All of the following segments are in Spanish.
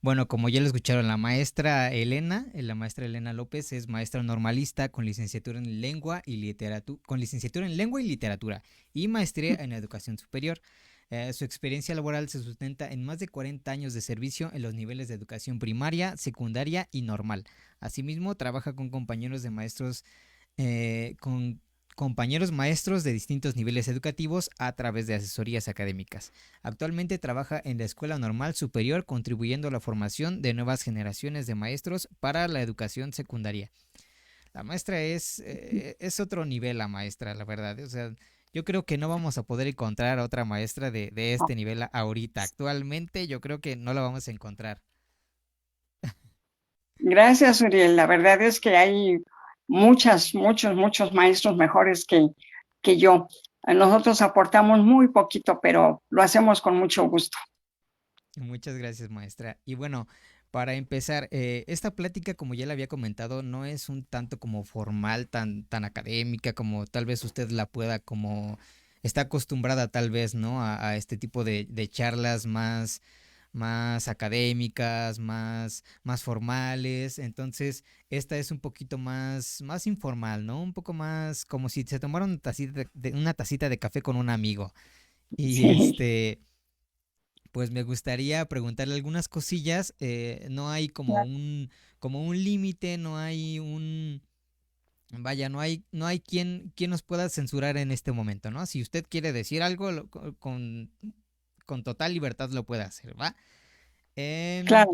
Bueno, como ya lo escucharon, la maestra Elena López es maestra normalista con licenciatura en lengua y literatura, con licenciatura en lengua y literatura y maestría en educación superior. Su experiencia laboral se sustenta en más de 40 años de servicio en los niveles de educación primaria, secundaria y normal. Asimismo, trabaja con con compañeros maestros de distintos niveles educativos a través de asesorías académicas. Actualmente trabaja en la Escuela Normal Superior contribuyendo a la formación de nuevas generaciones de maestros para la educación secundaria. La maestra es otro nivel, la maestra, la verdad. O sea, yo creo que no vamos a poder encontrar a otra maestra de este nivel ahorita. Actualmente yo creo que no la vamos a encontrar. Gracias, Uriel. La verdad es que hay muchos maestros mejores que yo. Nosotros aportamos muy poquito, pero lo hacemos con mucho gusto. Muchas gracias, maestra. Y bueno, para empezar, esta plática, como ya le había comentado, no es un tanto como formal, tan académica, como tal vez usted la pueda, como está acostumbrada tal vez, ¿no? A este tipo de charlas más académicas, más formales. Entonces, esta es un poquito más informal, ¿no? Un poco más como si se tomara una tacita de café con un amigo. Y Sí, pues me gustaría preguntarle algunas cosillas. No hay como un límite, no hay vaya, no hay quien nos pueda censurar en este momento, ¿no? Si usted quiere decir algo, con total libertad lo puede hacer, ¿va? Em, claro,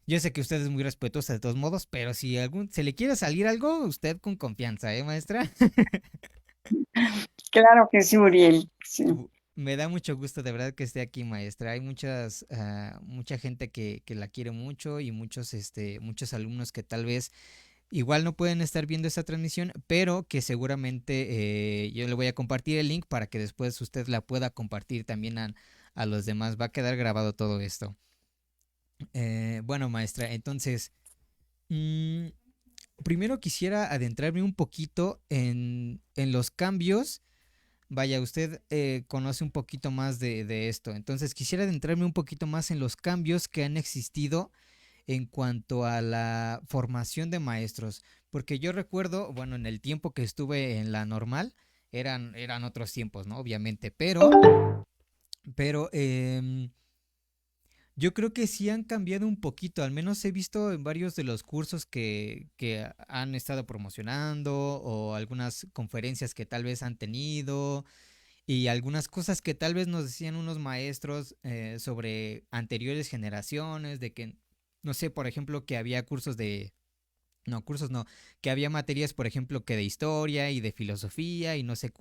yo sé que usted es muy respetuosa de todos modos, pero si se le quiere salir algo, usted con confianza, ¿eh, maestra? claro que sí, Uriel. Sí. Me da mucho gusto de verdad que esté aquí, maestra. Hay mucha gente que la quiere mucho y muchos alumnos que tal vez igual no pueden estar viendo esta transmisión, pero que seguramente yo le voy a compartir el link para que después usted la pueda compartir también a los demás. Va a quedar grabado todo esto. Bueno, maestra, entonces, mm, primero quisiera adentrarme un poquito en los cambios. Vaya, usted conoce un poquito más de esto, entonces quisiera adentrarme un poquito más en los cambios que han existido en cuanto a la formación de maestros, porque yo recuerdo, bueno, en el tiempo que estuve en la normal, eran otros tiempos, ¿no? Obviamente, pero yo creo que sí han cambiado un poquito, al menos he visto en varios de los cursos que han estado promocionando o algunas conferencias que tal vez han tenido y algunas cosas que tal vez nos decían unos maestros sobre anteriores generaciones, de que, no sé, por ejemplo, que había cursos no, que había materias, por ejemplo, que de historia y de filosofía y no sé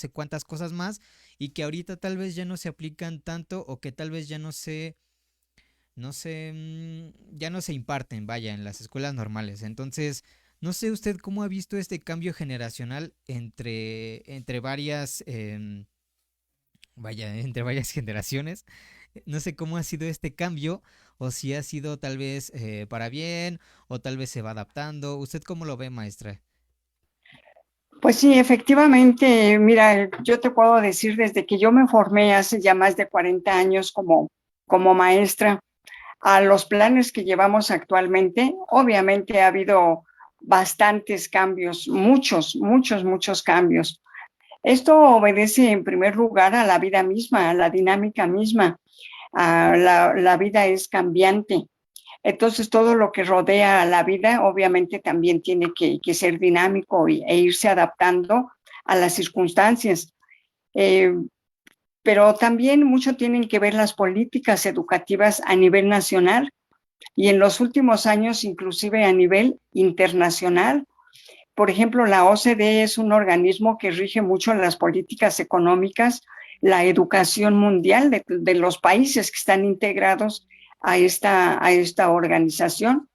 cuántas cosas más, y que ahorita tal vez ya no se aplican tanto o que tal vez ya ya no se imparten, vaya, en las escuelas normales. Entonces, no sé usted cómo ha visto este cambio generacional entre vaya, entre varias generaciones. No sé cómo ha sido este cambio o si ha sido tal vez para bien o tal vez se va adaptando. ¿Usted cómo lo ve, maestra? Pues sí, efectivamente, mira, yo te puedo decir desde que yo me formé hace ya más de 40 años como maestra, a los planes que llevamos actualmente, obviamente ha habido bastantes cambios, muchos cambios. Esto obedece en primer lugar a la vida misma, a la dinámica misma. La vida es cambiante. Entonces, todo lo que rodea a la vida obviamente también tiene que ser dinámico e irse adaptando a las circunstancias. Eh, pero también mucho tienen que ver las políticas educativas a nivel nacional y en los últimos años inclusive a nivel internacional. Por ejemplo, la OCDE es un organismo que rige mucho las políticas económicas, la educación mundial de los países que están integrados a esta organización.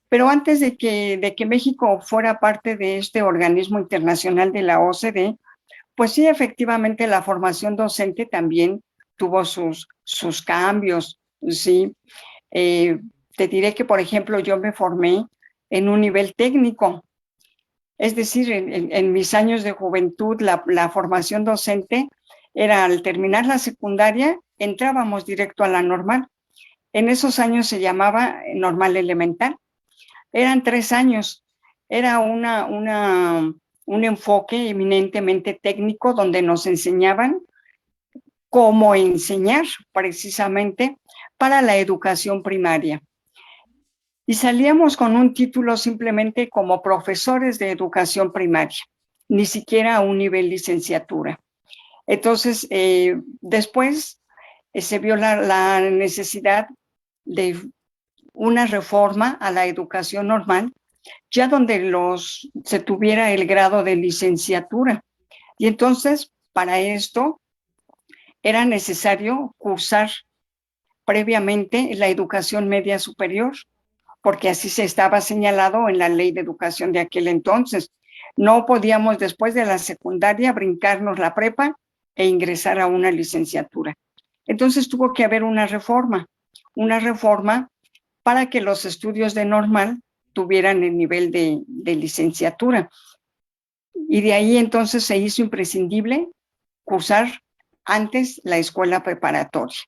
Pero antes de que México fuera parte de este organismo internacional de la OCDE, pues sí, efectivamente la formación docente también tuvo sus cambios, ¿sí? Eh, Te diré que, por ejemplo, yo me formé en un nivel técnico, es decir, en mis años de juventud, la formación docente era al terminar la secundaria, entrábamos directo a la normal. En esos años se llamaba normal elemental. Eran 3 años. Era un enfoque eminentemente técnico donde nos enseñaban cómo enseñar precisamente para la educación primaria. Y salíamos con un título simplemente como profesores de educación primaria, ni siquiera a un nivel licenciatura. Entonces, después se vio la necesidad de una reforma a la educación normal, ya donde se tuviera el grado de licenciatura. Y entonces, para esto, era necesario cursar previamente la educación media superior, porque así se estaba señalado en la ley de educación de aquel entonces. No podíamos después de la secundaria brincarnos la prepa e ingresar a una licenciatura. Entonces tuvo que haber una reforma para que los estudios de normal tuvieran el nivel de licenciatura. Y de ahí entonces se hizo imprescindible cursar antes la escuela preparatoria.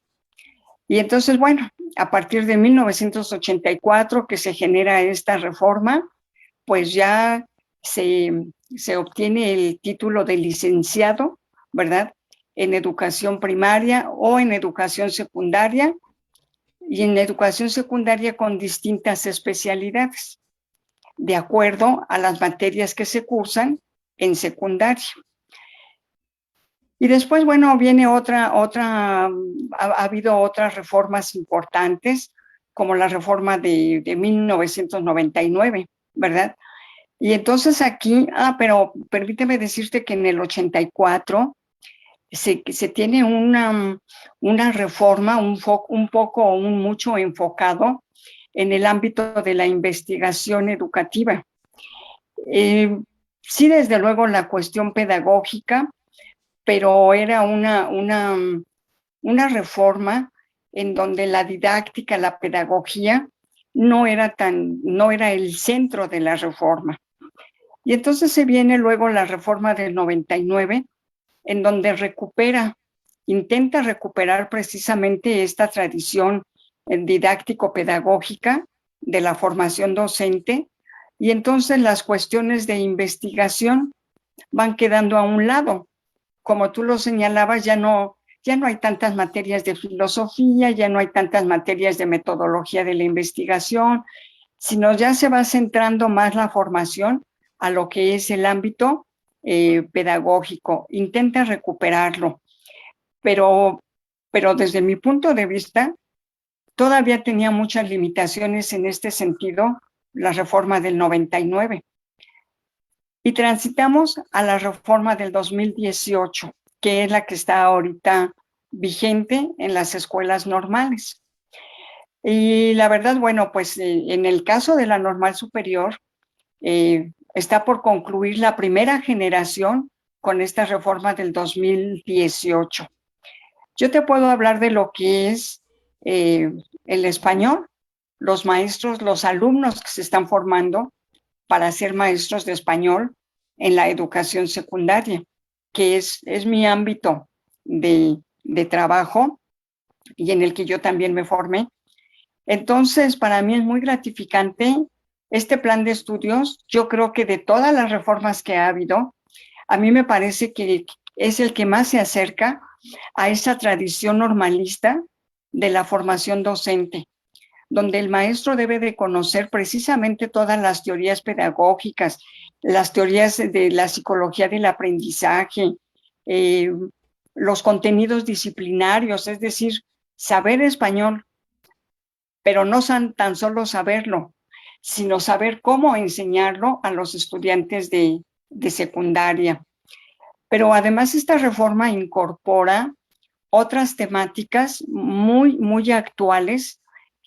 Y entonces, bueno, a partir de 1984 que se genera esta reforma, pues ya se obtiene el título de licenciado, ¿verdad? En educación primaria o en educación secundaria, y en educación secundaria con distintas especialidades, de acuerdo a las materias que se cursan en secundaria. Y después, bueno, viene ha habido otras reformas importantes, como la reforma de 1999, ¿verdad? Y entonces aquí, pero permíteme decirte que en el 84 se tiene una reforma mucho enfocado en el ámbito de la investigación educativa. Sí, desde luego la cuestión pedagógica, pero era una reforma en donde la didáctica, la pedagogía, no era el centro de la reforma. Y entonces se viene luego la reforma del 99, en donde intenta recuperar precisamente esta tradición didáctico-pedagógica de la formación docente, y entonces las cuestiones de investigación van quedando a un lado. Como tú lo señalabas, ya no hay tantas materias de filosofía, ya no hay tantas materias de metodología de la investigación, sino ya se va centrando más la formación a lo que es el ámbito pedagógico. Intenta recuperarlo, pero desde mi punto de vista, todavía tenía muchas limitaciones en este sentido la reforma del 99. Y transitamos a la reforma del 2018, que es la que está ahorita vigente en las escuelas normales. Y la verdad, bueno, pues en el caso de la normal superior, está por concluir la primera generación con esta reforma del 2018. Yo te puedo hablar de lo que es el español, los maestros, los alumnos que se están formando para ser maestros de español en la educación secundaria, que es mi ámbito de trabajo y en el que yo también me formé. Entonces, para mí es muy gratificante este plan de estudios. Yo creo que de todas las reformas que ha habido, a mí me parece que es el que más se acerca a esa tradición normalista de la formación docente, donde el maestro debe de conocer precisamente todas las teorías pedagógicas, las teorías de la psicología del aprendizaje, los contenidos disciplinarios, es decir, saber español, pero no tan solo saberlo, sino saber cómo enseñarlo a los estudiantes de secundaria. Pero además esta reforma incorpora otras temáticas muy, muy actuales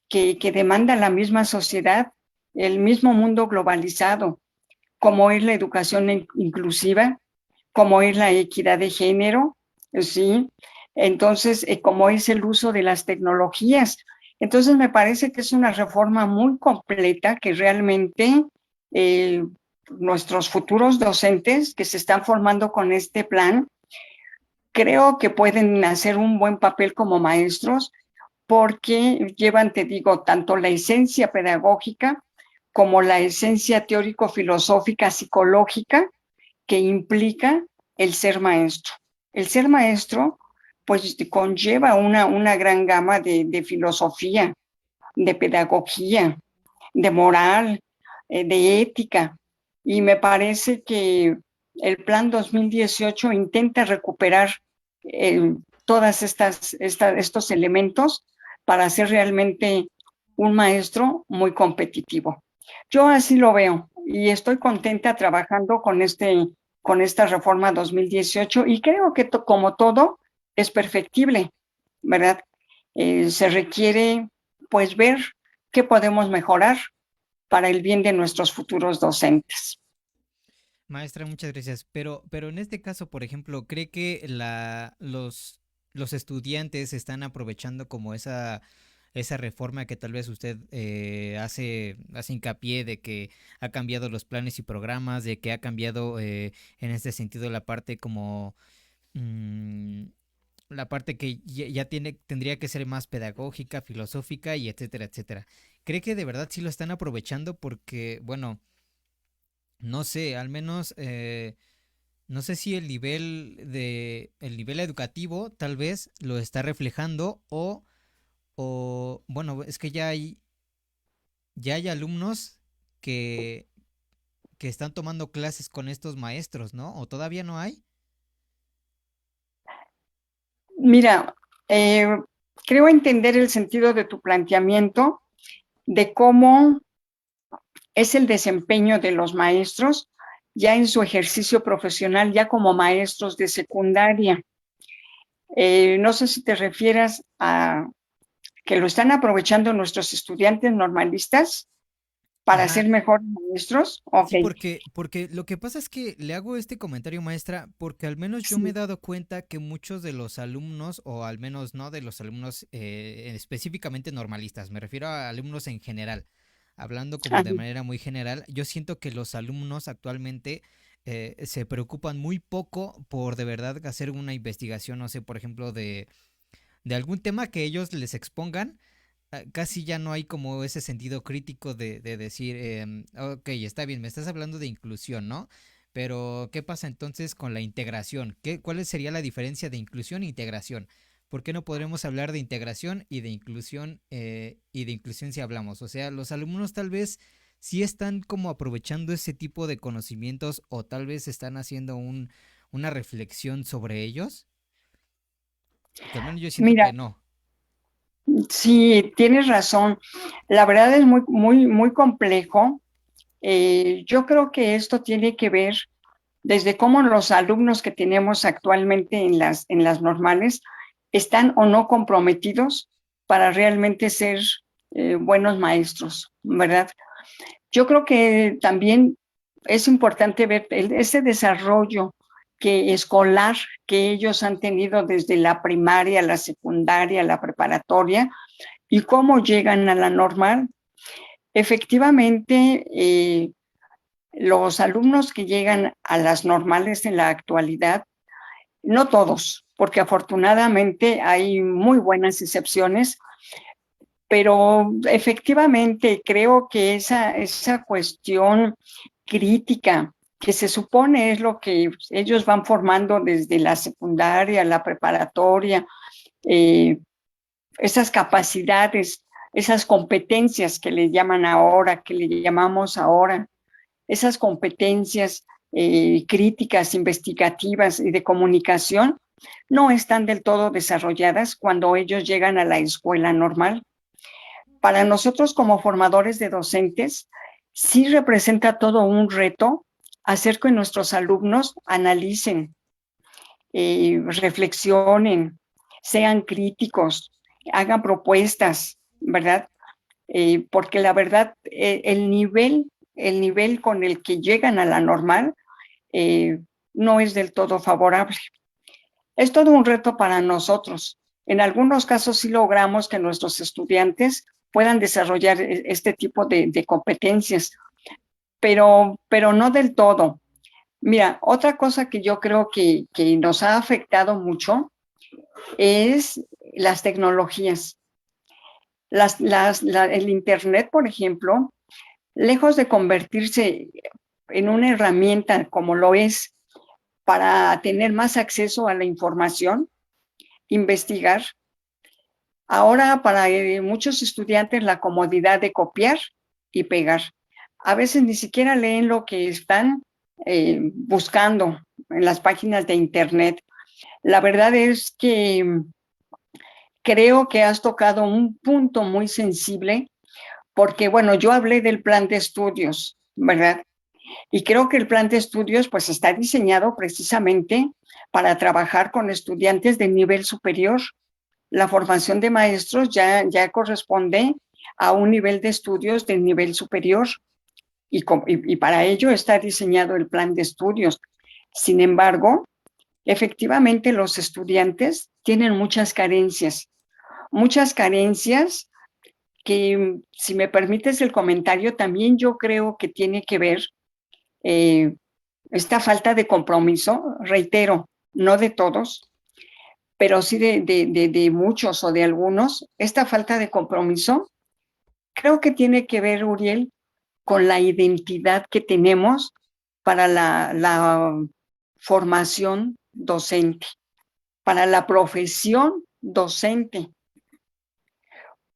que demanda la misma sociedad, el mismo mundo globalizado, como es la educación inclusiva, como es la equidad de género, ¿sí? Entonces, como es el uso de las tecnologías. Entonces, me parece que es una reforma muy completa que realmente nuestros futuros docentes que se están formando con este plan, creo que pueden hacer un buen papel como maestros, porque llevan, te digo, tanto la esencia pedagógica como la esencia teórico-filosófica, psicológica, que implica el ser maestro. El ser maestro, pues, conlleva una gran gama de filosofía, de pedagogía, de moral, de ética. Y me parece que el Plan 2018 intenta recuperar eh, todas estos elementos para ser realmente un maestro muy competitivo. Yo así lo veo y estoy contenta trabajando con esta reforma 2018 y creo que como todo es perfectible, ¿verdad? Se requiere pues ver qué podemos mejorar para el bien de nuestros futuros docentes. Maestra, muchas gracias. Pero en este caso, por ejemplo, ¿cree que los estudiantes están aprovechando como esa reforma que tal vez usted hace hincapié de que ha cambiado los planes y programas, de que ha cambiado en este sentido la parte como mm, la parte que ya tendría que ser más pedagógica, filosófica y etcétera, etcétera? ¿Cree que de verdad sí lo están aprovechando? Porque, bueno, no sé, al menos no sé si el nivel educativo tal vez lo está reflejando o bueno, es que ya hay alumnos que, que están tomando clases con estos maestros, ¿no? ¿O todavía no hay? Mira, eh, creo entender el sentido de tu planteamiento de cómo es el desempeño de los maestros ya en su ejercicio profesional, ya como maestros de secundaria. No sé si te refieras a que lo están aprovechando nuestros estudiantes normalistas para Ajá. ser mejores maestros. Ok, Sí, porque lo que pasa es que le hago este comentario, maestra, porque al menos yo me he sí, dado cuenta que muchos de los alumnos, o al menos no de los alumnos específicamente normalistas, me refiero a alumnos en general, hablando como de ajá. manera muy general, yo siento que los alumnos actualmente se preocupan muy poco por de verdad hacer una investigación, no sé, por ejemplo, de algún tema que ellos les expongan. Casi ya no hay como ese sentido crítico de decir, ok, está bien, me estás hablando de inclusión, ¿no? Pero, ¿qué pasa entonces con la integración? ¿Cuál sería la diferencia de inclusión e integración? ¿Por qué no podremos hablar de integración y de inclusión si hablamos? O sea, los alumnos tal vez sí están como aprovechando ese tipo de conocimientos o tal vez están haciendo una reflexión sobre ellos, que al menos yo siento Mira, que no. sí, tienes razón. La verdad es muy complejo. Yo creo que esto tiene que ver desde cómo los alumnos que tenemos actualmente en las normales están o no comprometidos para realmente ser buenos maestros, ¿verdad? Yo creo que también es importante ver ese desarrollo escolar que ellos han tenido desde la primaria, la secundaria, la preparatoria y cómo llegan a la normal. Efectivamente, los alumnos que llegan a las normales en la actualidad, no todos, porque afortunadamente hay muy buenas excepciones, pero efectivamente creo que esa cuestión crítica, que se supone es lo que ellos van formando desde la secundaria, la preparatoria, eh, esas capacidades, esas competencias que le llaman ahora, que le llamamos ahora, esas competencias críticas, investigativas y de comunicación, no están del todo desarrolladas cuando ellos llegan a la escuela normal. Para nosotros como formadores de docentes, sí representa todo un reto hacer que nuestros alumnos analicen, reflexionen, sean críticos, hagan propuestas, ¿verdad? Porque la verdad, el nivel con el que llegan a la normal eh, no es del todo favorable. Es todo un reto para nosotros. En algunos casos sí logramos que nuestros estudiantes puedan desarrollar este tipo de competencias, pero no del todo. Mira, otra cosa que yo creo que nos ha afectado mucho es las tecnologías. El Internet, por ejemplo, lejos de convertirse en una herramienta como lo es para tener más acceso a la información, investigar, ahora para muchos estudiantes la comodidad de copiar y pegar. A veces ni siquiera leen lo que están buscando en las páginas de Internet. La verdad es que creo que has tocado un punto muy sensible porque, bueno, yo hablé del plan de estudios, ¿verdad? Y creo que el plan de estudios pues está diseñado precisamente para trabajar con estudiantes de nivel superior. La formación de maestros ya corresponde a un nivel de estudios del nivel superior y para ello está diseñado el plan de estudios. Sin embargo, efectivamente los estudiantes tienen muchas carencias que, si me permites el comentario, también yo creo que tiene que ver eh, esta falta de compromiso, reitero, no de todos, pero sí de muchos o de algunos, esta falta de compromiso creo que tiene que ver, Uriel, con la identidad que tenemos para la formación docente, para la profesión docente.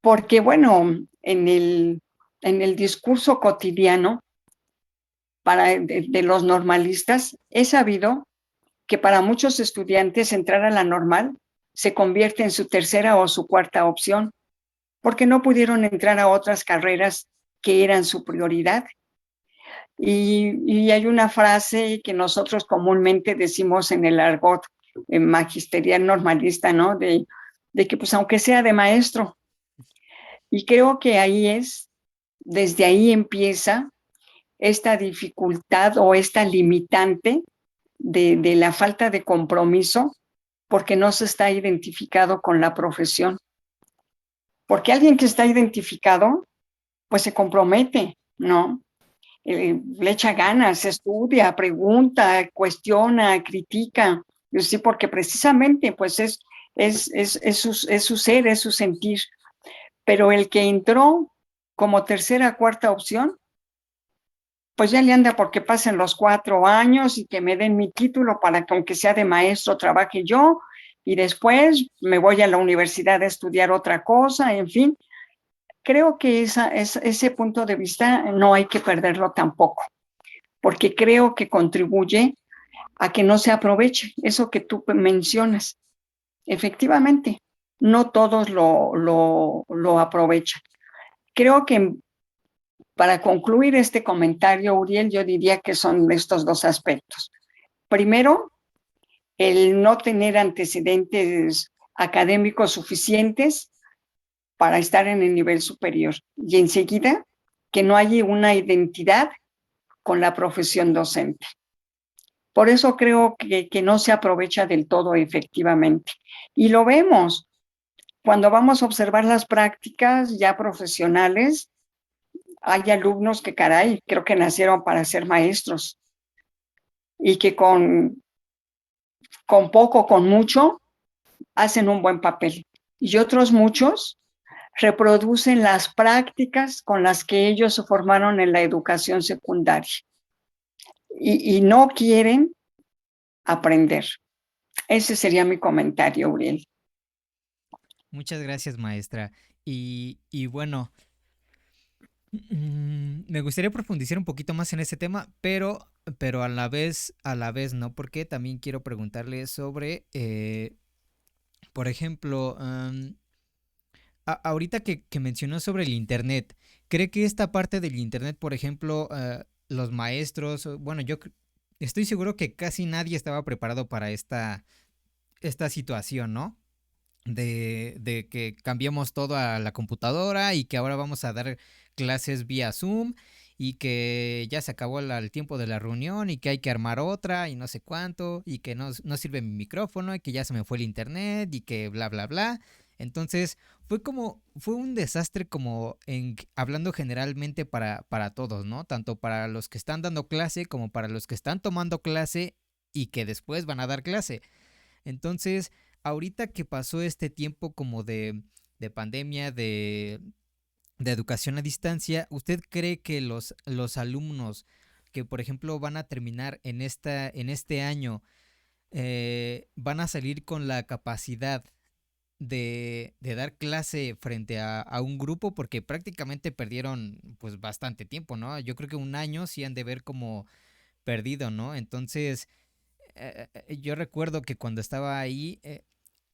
Porque, bueno, en el discurso cotidiano de los normalistas, he sabido que para muchos estudiantes entrar a la normal se convierte en su tercera o su cuarta opción, porque no pudieron entrar a otras carreras que eran su prioridad. Y hay una frase que nosotros comúnmente decimos en el argot magisterial normalista, ¿no? De que pues aunque sea de maestro. Y creo que desde ahí empieza esta dificultad o esta limitante de la falta de compromiso porque no se está identificado con la profesión. Porque alguien que está identificado, pues se compromete, ¿no? Le echa ganas, estudia, pregunta, cuestiona, critica. Sí, porque precisamente pues es su ser, es su sentir. Pero el que entró como tercera, cuarta opción, pues ya le anda porque pasen los 4 años y que me den mi título para que aunque sea de maestro trabaje yo y después me voy a la universidad a estudiar otra cosa, en fin. Creo que ese punto de vista no hay que perderlo tampoco, porque creo que contribuye a que no se aproveche eso que tú mencionas. Efectivamente, no todos lo aprovechan. Creo que para concluir este comentario, Uriel, yo diría que son estos dos aspectos. Primero, el no tener antecedentes académicos suficientes para estar en el nivel superior. Y enseguida, que no hay una identidad con la profesión docente. Por eso creo que no se aprovecha del todo efectivamente. Y lo vemos cuando vamos a observar las prácticas ya profesionales. Hay alumnos que, caray, creo que nacieron para ser maestros y que con poco, con mucho, hacen un buen papel. Y otros muchos reproducen las prácticas con las que ellos se formaron en la educación secundaria y no quieren aprender. Ese sería mi comentario, Uriel. Muchas gracias, maestra. Y bueno, me gustaría profundizar un poquito más en ese tema, pero a la vez no, porque también quiero preguntarle sobre, por ejemplo, ahorita que mencionó sobre el Internet, ¿cree que esta parte del Internet, por ejemplo, los maestros, bueno, estoy seguro que casi nadie estaba preparado para esta situación, ¿no? De que cambiamos todo a la computadora y que ahora vamos a dar clases vía Zoom y que ya se acabó el tiempo de la reunión y que hay que armar otra y no sé cuánto y que no sirve mi micrófono y que ya se me fue el internet y que bla bla bla. Entonces fue un desastre como hablando generalmente para todos, ¿no? Tanto para los que están dando clase como para los que están tomando clase y que después van a dar clase. Entonces, ahorita que pasó este tiempo como de pandemia, de educación a distancia, ¿usted cree que los alumnos que, por ejemplo, van a terminar en este año, van a salir con la capacidad de dar clase frente a un grupo? Porque prácticamente perdieron pues bastante tiempo, ¿no? Yo creo que un año sí han de ver como perdido, ¿no? Entonces, yo recuerdo que cuando estaba ahí,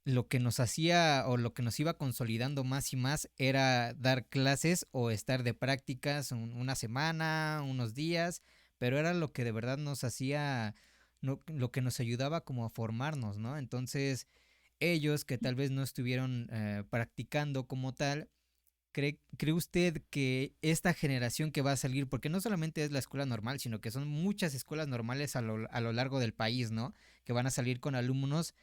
lo que nos hacía o lo que nos iba consolidando más y más era dar clases o estar de prácticas una semana, unos días, pero era lo que de verdad nos hacía, lo que nos ayudaba como a formarnos, ¿no? Entonces, ellos que tal vez no estuvieron practicando como tal, ¿cree usted que esta generación que va a salir, porque no solamente es la escuela normal, sino que son muchas escuelas normales a lo largo del país, ¿no? Que van a salir con alumnos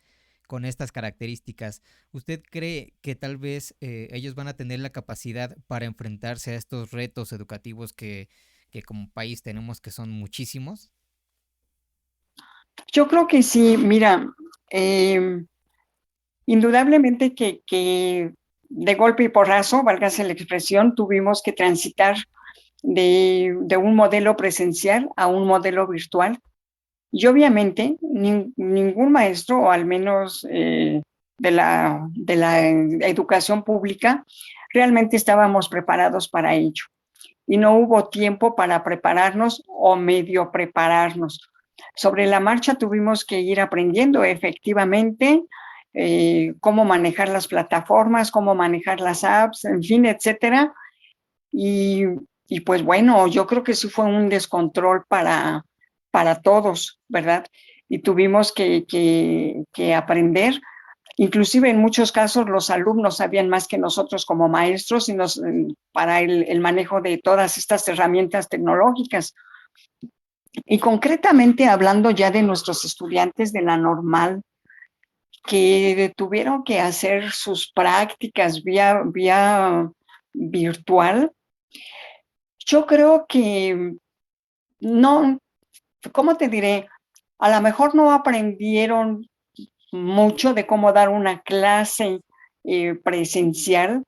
con estas características. ¿Usted cree que tal vez ellos van a tener la capacidad para enfrentarse a estos retos educativos que como país tenemos, que son muchísimos? Yo creo que sí, mira, indudablemente que de golpe y porrazo, válgase la expresión, tuvimos que transitar de un modelo presencial a un modelo virtual. Y obviamente ningún maestro, o al menos de la educación pública, realmente estábamos preparados para ello. Y no hubo tiempo para prepararnos o medio prepararnos. Sobre la marcha tuvimos que ir aprendiendo efectivamente cómo manejar las plataformas, cómo manejar las apps, en fin, etcétera. Y, y pues bueno, yo creo que sí fue un descontrol para todos, ¿verdad? Y tuvimos que aprender. Inclusive en muchos casos los alumnos sabían más que nosotros como maestros y para el manejo de todas estas herramientas tecnológicas. Y concretamente hablando ya de nuestros estudiantes de la normal, que tuvieron que hacer sus prácticas vía virtual, yo creo que no, ¿cómo te diré? A lo mejor no aprendieron mucho de cómo dar una clase presencial,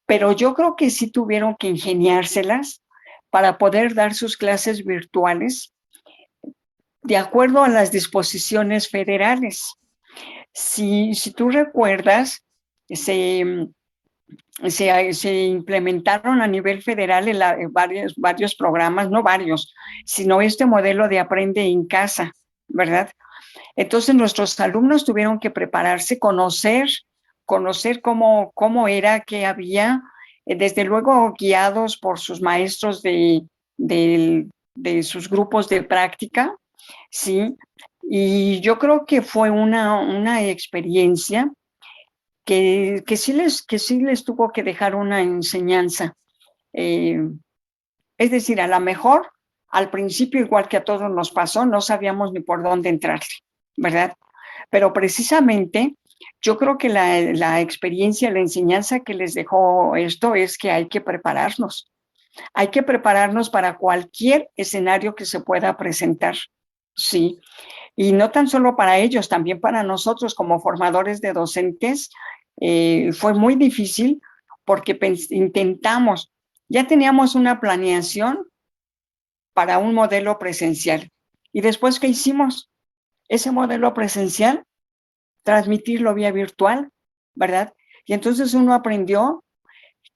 pero yo creo que sí tuvieron que ingeniárselas para poder dar sus clases virtuales de acuerdo a las disposiciones federales. Si tú recuerdas, se, se implementaron a nivel federal varios programas, no varios, sino este modelo de aprende en casa, ¿verdad? Entonces nuestros alumnos tuvieron que prepararse, conocer cómo era, qué había, desde luego guiados por sus maestros de sus grupos de práctica, ¿sí? Y yo creo que fue una experiencia que sí les tuvo que dejar una enseñanza. Eh, es decir, a lo mejor al principio, igual que a todos nos pasó, no sabíamos ni por dónde entrarle, ¿verdad? Pero precisamente yo creo que la experiencia, la enseñanza que les dejó esto es que hay que prepararnos para cualquier escenario que se pueda presentar, sí, y no tan solo para ellos, también para nosotros como formadores de docentes, fue muy difícil porque intentamos, ya teníamos una planeación para un modelo presencial. ¿Y después qué hicimos? Ese modelo presencial, transmitirlo vía virtual, ¿verdad? Y entonces uno aprendió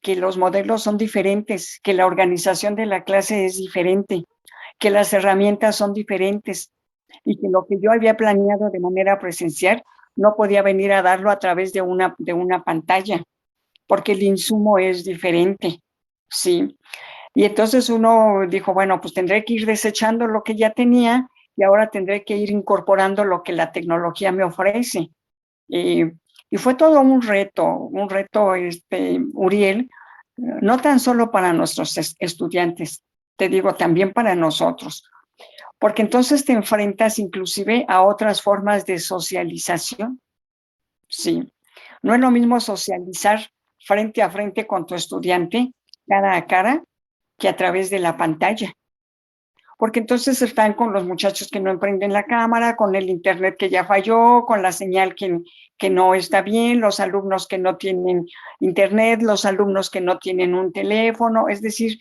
que los modelos son diferentes, que la organización de la clase es diferente, que las herramientas son diferentes y que lo que yo había planeado de manera presencial no podía venir a darlo a través de una pantalla, porque el insumo es diferente, ¿sí? Y entonces uno dijo, bueno, pues tendré que ir desechando lo que ya tenía y ahora tendré que ir incorporando lo que la tecnología me ofrece. Eh, y fue todo un reto, Uriel, no tan solo para nuestros estudiantes, te digo, también para nosotros, porque entonces te enfrentas inclusive a otras formas de socialización, sí. No es lo mismo socializar frente a frente con tu estudiante, cara a cara, que a través de la pantalla. porque entonces están con los muchachos que no emprenden la cámara, con el internet que ya falló, con la señal que no está bien, los alumnos que no tienen internet, los alumnos que no tienen un teléfono, es decir,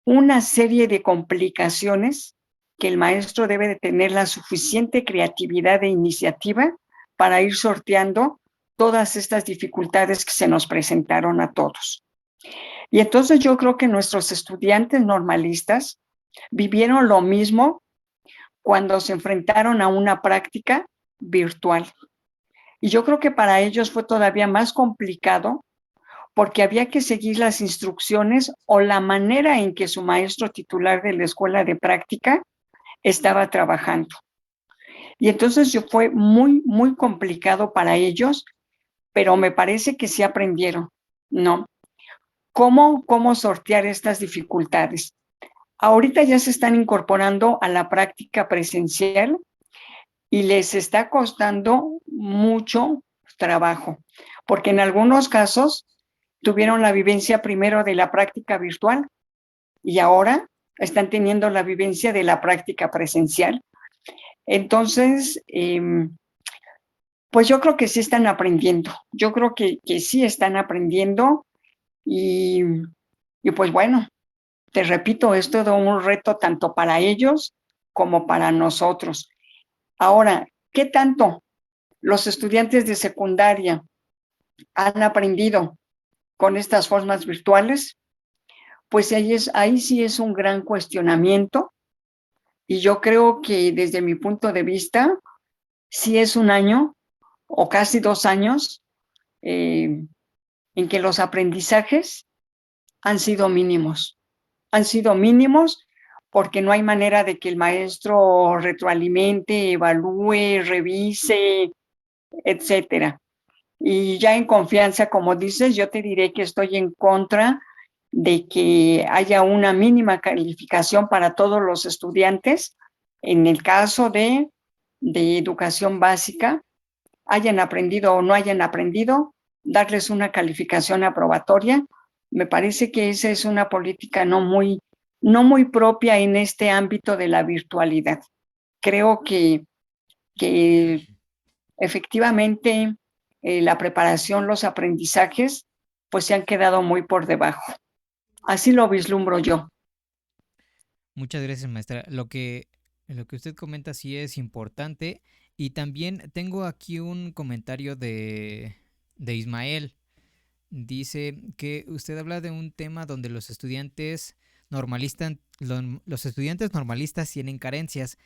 una serie de complicaciones que el maestro debe de tener la suficiente creatividad e iniciativa para ir sorteando todas estas dificultades que se nos presentaron a todos. Y entonces yo creo que nuestros estudiantes normalistas vivieron lo mismo cuando se enfrentaron a una práctica virtual. Y yo creo que para ellos fue todavía más complicado porque había que seguir las instrucciones o la manera en que su maestro titular de la escuela de práctica estaba trabajando. Y entonces fue muy, muy complicado para ellos, pero me parece que sí aprendieron, ¿no? ¿Cómo sortear estas dificultades? Ahorita ya se están incorporando a la práctica presencial y les está costando mucho trabajo, porque en algunos casos tuvieron la vivencia primero de la práctica virtual y ahora están teniendo la vivencia de la práctica presencial. Entonces, pues yo creo que sí están aprendiendo, yo creo que sí están aprendiendo y, y pues bueno, te repito, es todo un reto tanto para ellos como para nosotros. Ahora, ¿qué tanto los estudiantes de secundaria han aprendido con estas formas virtuales? Pues ahí sí es un gran cuestionamiento y yo creo que desde mi punto de vista, sí es un año o casi 2 años en que los aprendizajes han sido mínimos. Han sido mínimos porque no hay manera de que el maestro retroalimente, evalúe, revise, etcétera. Y ya en confianza, como dices, yo te diré que estoy en contra de que haya una mínima calificación para todos los estudiantes. En el caso de educación básica, hayan aprendido o no hayan aprendido, darles una calificación aprobatoria. Me parece que esa es una política no muy propia en este ámbito de la virtualidad. Creo que efectivamente la preparación, los aprendizajes, pues se han quedado muy por debajo. Así lo vislumbro yo. Muchas gracias, maestra. Lo que usted comenta sí es importante. Y también tengo aquí un comentario de Ismael. Dice que usted habla de un tema donde los estudiantes normalistas tienen carencias,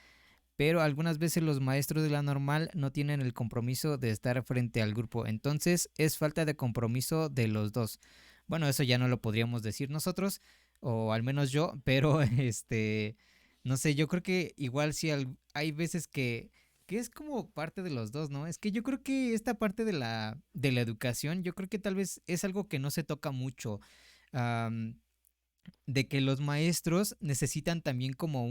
pero algunas veces los maestros de la normal no tienen el compromiso de estar frente al grupo. Entonces es falta de compromiso de los dos. Bueno, eso ya no lo podríamos decir nosotros, o al menos yo, pero no sé, yo creo que igual sí hay veces que es como parte de los dos, ¿no? Es que yo creo que esta parte de la educación, yo creo que tal vez es algo que no se toca mucho. am, de que los maestros necesitan también como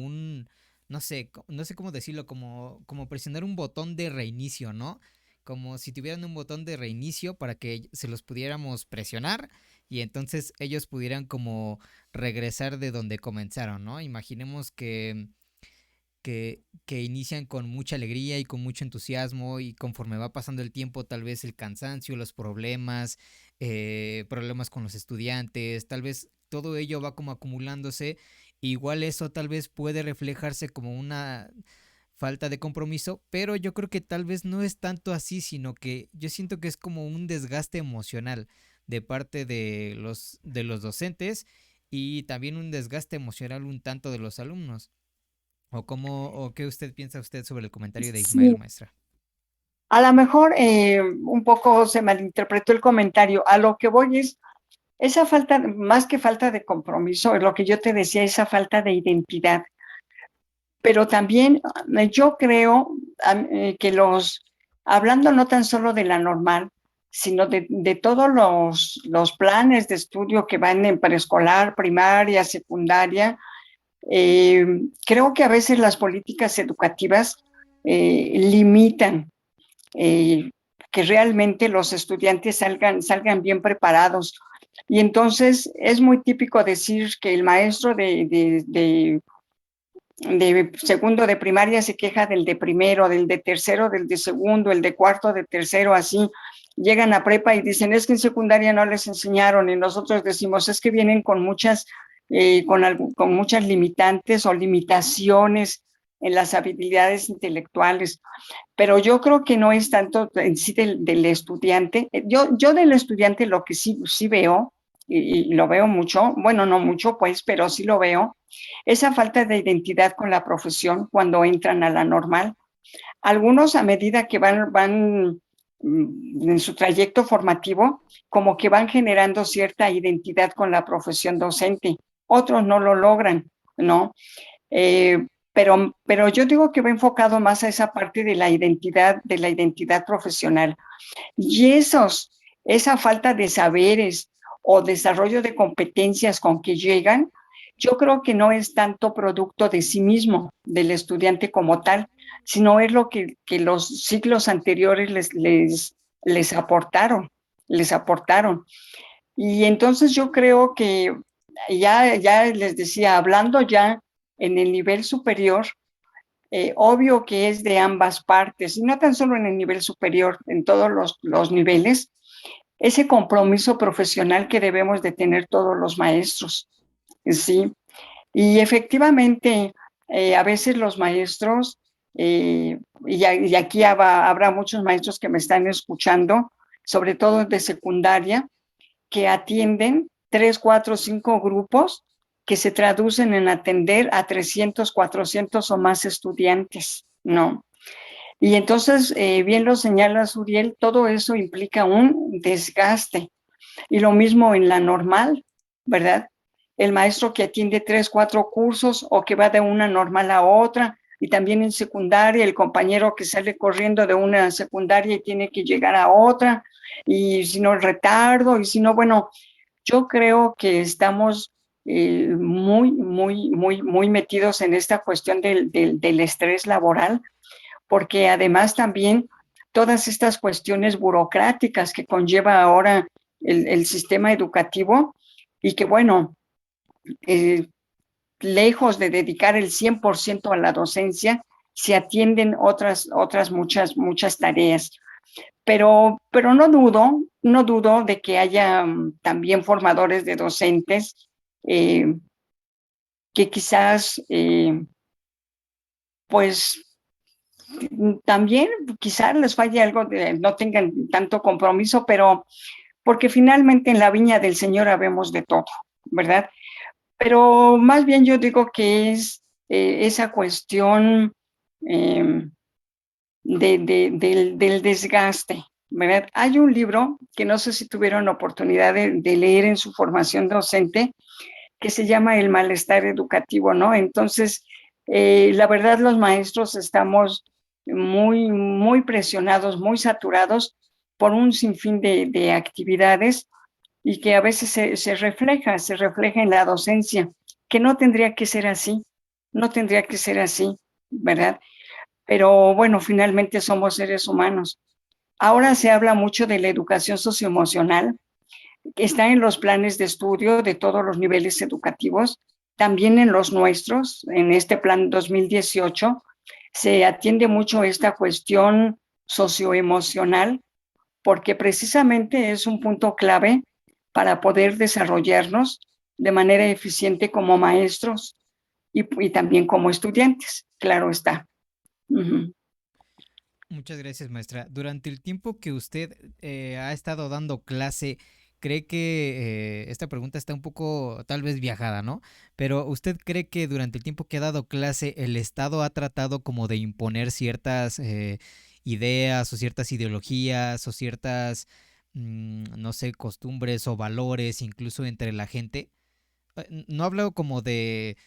no sé cómo decirlo, como presionar un botón de reinicio, ¿no? Como si tuvieran un botón de reinicio para que se los pudiéramos presionar y entonces ellos pudieran como regresar de donde comenzaron, ¿no? Imaginemos que inician con mucha alegría y con mucho entusiasmo y conforme va pasando el tiempo tal vez el cansancio, los problemas, problemas con los estudiantes, tal vez todo ello va como acumulándose, igual eso tal vez puede reflejarse como una falta de compromiso, pero yo creo que tal vez no es tanto así, sino que yo siento que es como un desgaste emocional de parte de los docentes y también un desgaste emocional un tanto de los alumnos. ¿O qué piensa usted sobre el comentario de Ismael, Sí, maestra? a lo mejor un poco se malinterpretó el comentario. A lo que voy es esa falta, más que falta de compromiso, lo que yo te decía, esa falta de identidad. Pero también yo creo que hablando no tan solo de la normal, sino de todos los planes de estudio que van en preescolar, primaria, secundaria, eh, creo que a veces las políticas educativas limitan eh, que realmente los estudiantes salgan bien preparados. Y entonces es muy típico decir que el maestro de de segundo de primaria se queja del de primero, del de tercero, del de segundo, el de cuarto, de tercero, así. Llegan a prepa y dicen, es que en secundaria no les enseñaron, y nosotros decimos, es que vienen con con muchas limitantes o limitaciones en las habilidades intelectuales. Pero yo creo que no es tanto en sí del estudiante. Yo del estudiante lo que sí veo, y lo veo mucho, bueno, no mucho, pues, pero sí lo veo, esa falta de identidad con la profesión cuando entran a la normal. Algunos a medida que van en su trayecto formativo, como que van generando cierta identidad con la profesión docente. Otros no lo logran, ¿no? Pero yo digo que va enfocado más a esa parte de la identidad profesional. Y esa falta de saberes o desarrollo de competencias con que llegan, yo creo que no es tanto producto de sí mismo, del estudiante como tal, sino es lo que los ciclos anteriores les aportaron, les aportaron. Y entonces yo creo que ya les decía, hablando ya en el nivel superior, obvio que es de ambas partes, y no tan solo en el nivel superior, en todos los niveles, ese compromiso profesional que debemos de tener todos los maestros, ¿sí? Y efectivamente, a veces los maestros, y aquí habrá muchos maestros que me están escuchando, sobre todo de secundaria, que atienden 3, 4, 5 grupos que se traducen en atender a 300, 400 o más estudiantes, ¿no? Y entonces, bien lo señala Suriel, todo eso implica un desgaste. Y lo mismo en la normal, ¿verdad? El maestro que atiende 3, 4 cursos o que va de una normal a otra, y también en secundaria, el compañero que sale corriendo de una secundaria y tiene que llegar a otra, y si no el retardo, y si no, bueno, yo creo que estamos muy metidos en esta cuestión del estrés laboral, porque además también todas estas cuestiones burocráticas que conlleva ahora el sistema educativo y que, bueno, eh, lejos de dedicar el 100% a la docencia, se atienden otras muchas tareas. Pero no dudo de que haya también formadores de docentes eh, que quizás, pues, también quizás les falle algo, no tengan tanto compromiso, pero porque finalmente en la viña del Señor habemos de todo, ¿verdad? Pero más bien yo digo que es esa cuestión eh, del desgaste, ¿verdad? Hay un libro que no sé si tuvieron oportunidad de leer en su formación docente, que se llama El malestar educativo, ¿no? Entonces, la verdad, los maestros estamos muy presionados, muy saturados por un sinfín de actividades y que a veces se refleja en la docencia, que no tendría que ser así, no tendría que ser así, ¿verdad? Pero bueno, finalmente somos seres humanos. Ahora se habla mucho de la educación socioemocional, que está en los planes de estudio de todos los niveles educativos, también en los nuestros, en este plan 2018, se atiende mucho esta cuestión socioemocional, porque precisamente es un punto clave para poder desarrollarnos de manera eficiente como maestros y también como estudiantes, claro está. Uh-huh. Muchas gracias, maestra. Durante el tiempo que usted ha estado dando clase, ¿cree que esta pregunta está un poco tal vez viajada, ¿no? Pero ¿usted cree que durante el tiempo que ha dado clase el Estado ha tratado como de imponer ciertas ideas o ciertas ideologías o ciertas, no sé, costumbres o valores incluso entre la gente? No hablo como de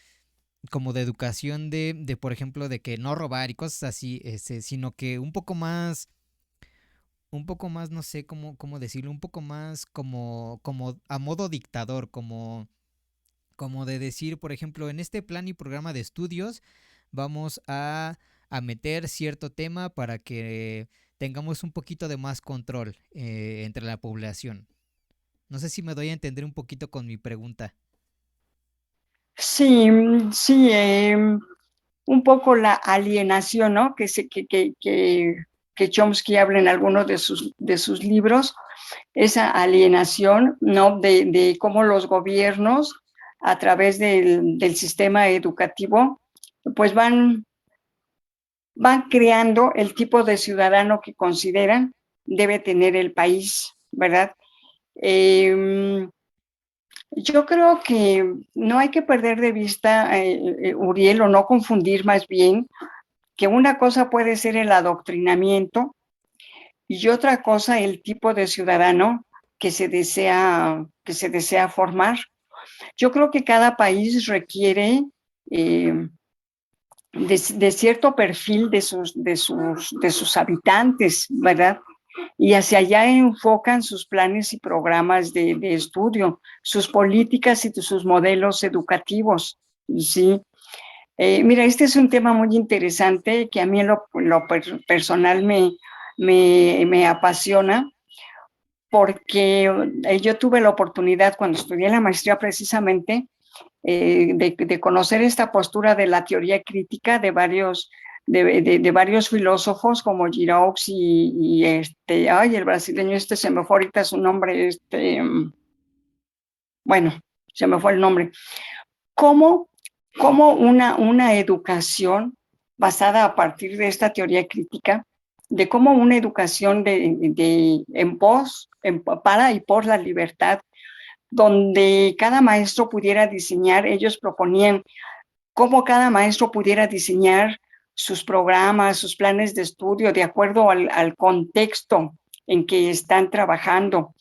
educación por ejemplo, de que no robar y cosas así, sino que un poco más, no sé cómo decirlo, un poco más como a modo dictador, como de decir, por ejemplo, en este plan y programa de estudios vamos a meter cierto tema para que tengamos un poquito de más control entre la población. No sé si me doy a entender un poquito con mi pregunta. Sí, sí, un poco la alienación, ¿no? Que Chomsky habla en algunos de sus libros, esa alienación, ¿no? De cómo los gobiernos, a través del sistema educativo, pues van creando el tipo de ciudadano que consideran debe tener el país, ¿verdad? Eh, yo creo que no hay que perder de vista, Uriel, o no confundir más bien, que una cosa puede ser el adoctrinamiento y otra cosa el tipo de ciudadano que se desea formar. Yo creo que cada país requiere eh, de cierto perfil de sus habitantes, ¿verdad? Y hacia allá enfocan sus planes y programas de estudio, sus políticas y sus modelos educativos, ¿sí? Mira, este es un tema muy interesante que a mí en lo personal me apasiona porque yo tuve la oportunidad cuando estudié la maestría precisamente de conocer esta postura de la teoría crítica de varios filósofos como Giroux ay, el brasileño se me fue ahorita su nombre, bueno, se me fue el nombre. ¿Cómo, cómo una educación basada a partir de esta teoría crítica, de cómo una educación en pos, para y por la libertad, donde cada maestro pudiera diseñar, ellos proponían cómo cada maestro pudiera diseñar sus programas, sus planes de estudio de acuerdo al contexto en que están trabajando.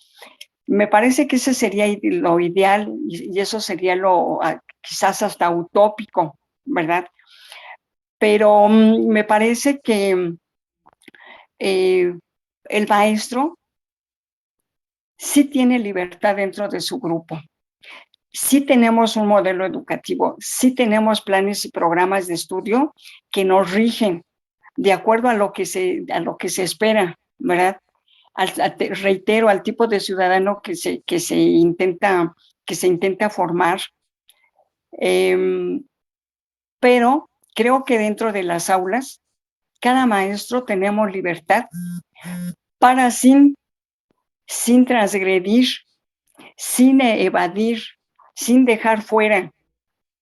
Me parece que ese sería lo ideal y eso sería lo quizás hasta utópico, ¿verdad? Pero me parece que eh, el maestro sí tiene libertad dentro de su grupo. Sí tenemos un modelo educativo, sí tenemos planes y programas de estudio que nos rigen de acuerdo a lo que se espera, ¿verdad? Reitero, al tipo de ciudadano que se intenta formar, eh, pero creo que dentro de las aulas, cada maestro tenemos libertad para sin transgredir, sin evadir, sin dejar fuera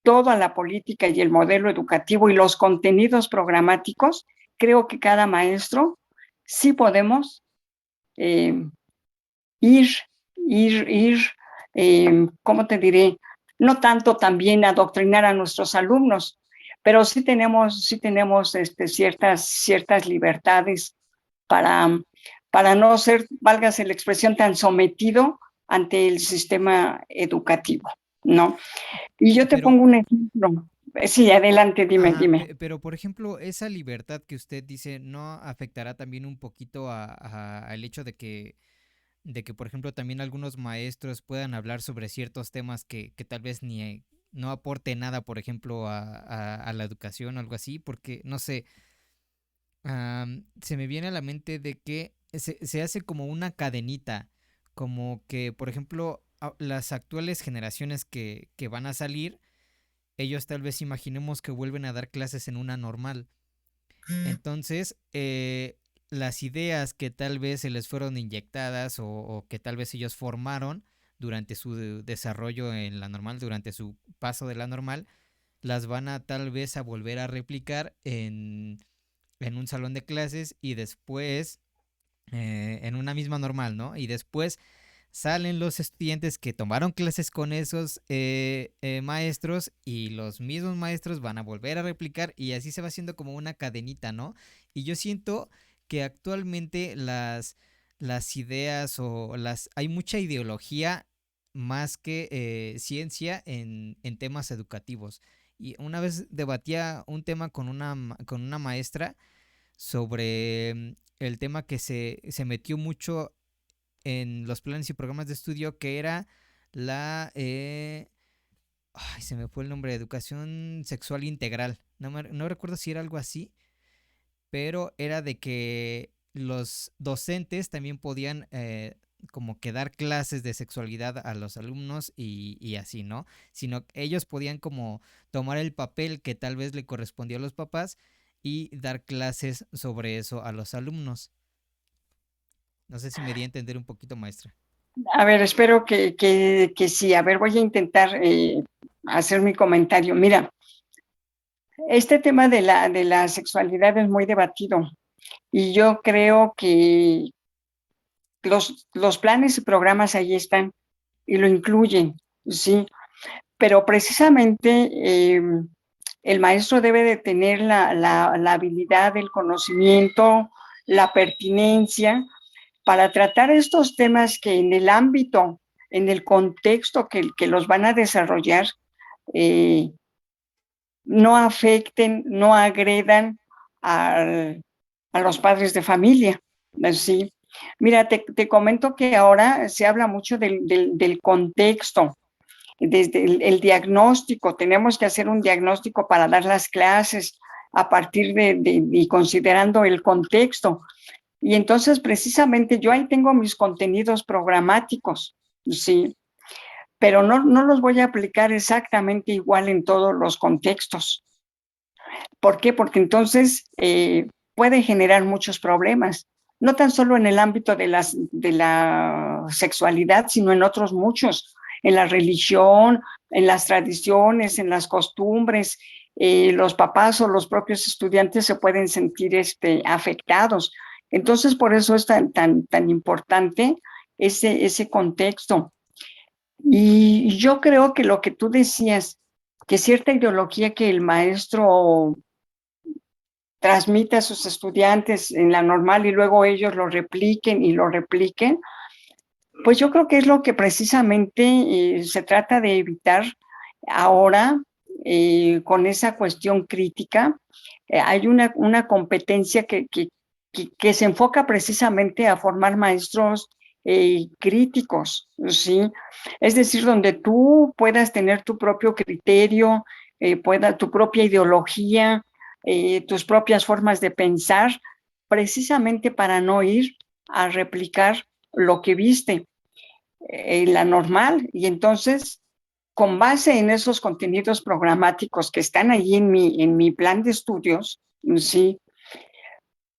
toda la política y el modelo educativo y los contenidos programáticos. Creo que cada maestro sí podemos eh, ir, ir, ¿cómo te diré? No tanto también adoctrinar a nuestros alumnos, pero sí tenemos ciertas libertades para, para no ser, válgase la expresión, tan sometido ante el sistema educativo, ¿no? Y yo te Pero, pongo un ejemplo. Sí, adelante, ajá, dime. pero por ejemplo, esa libertad que usted dice no afectará también un poquito al hecho de que, por ejemplo, también algunos maestros puedan hablar sobre ciertos temas que tal vez ni no aporte nada, por ejemplo, a la educación o algo así, porque, no sé, se me viene a la mente de que se hace como una cadenita, como que, por ejemplo, las actuales generaciones que van a salir, ellos tal vez imaginemos que vuelven a dar clases en una normal. Entonces, las ideas que tal vez se les fueron inyectadas o que tal vez ellos formaron durante su desarrollo en la normal, durante su paso de la normal, las van a tal vez a volver a replicar en un salón de clases y después en una misma normal, ¿no? Y después salen los estudiantes que tomaron clases con esos maestros y los mismos maestros van a volver a replicar y así se va haciendo como una cadenita, ¿no? Y yo siento que actualmente las ideas o hay mucha ideología más que ciencia en temas educativos. Y una vez debatía un tema con una maestra sobre el tema que se metió mucho en los planes y programas de estudio, que era la... ay, se me fue el nombre, educación sexual integral. No recuerdo si era algo así, pero era de que los docentes también podían como que dar clases de sexualidad a los alumnos y así, ¿no? Sino que ellos podían como tomar el papel que tal vez le correspondía a los papás y dar clases sobre eso a los alumnos. No sé si me di a entender un poquito, maestra. A ver, espero que sí. A ver, voy a intentar hacer mi comentario. Mira, este tema de la sexualidad es muy debatido y yo creo que los planes y programas ahí están y lo incluyen, ¿sí? Pero precisamente el maestro debe de tener la habilidad, el conocimiento, la pertinencia para tratar estos temas que en el ámbito, en el contexto que los van a desarrollar, eh, no afecten, no agredan a, a los padres de familia. ¿Sí? Mira, te comento que ahora se habla mucho del contexto, desde el diagnóstico. Tenemos que hacer un diagnóstico para dar las clases a partir y considerando el contexto. Y entonces, precisamente, yo ahí tengo mis contenidos programáticos, ¿sí? Pero no los voy a aplicar exactamente igual en todos los contextos. ¿Por qué? Porque entonces puede generar muchos problemas, no tan solo en el ámbito de la sexualidad, sino en otros muchos, en la religión, en las tradiciones, en las costumbres. Los papás o los propios estudiantes se pueden sentir afectados. Entonces, por eso es tan importante ese contexto. Y yo creo que lo que tú decías, que cierta ideología que el maestro transmite a sus estudiantes en la normal y luego ellos lo repliquen y lo repliquen, pues yo creo que es lo que precisamente se trata de evitar ahora con esa cuestión crítica. Hay una competencia que se enfoca precisamente a formar maestros críticos, ¿sí? Es decir, donde tú puedas tener tu propio criterio, tu propia ideología, tus propias formas de pensar, precisamente para no ir a replicar lo que viste en la normal. Y entonces, con base en esos contenidos programáticos que están ahí en mi plan de estudios, sí,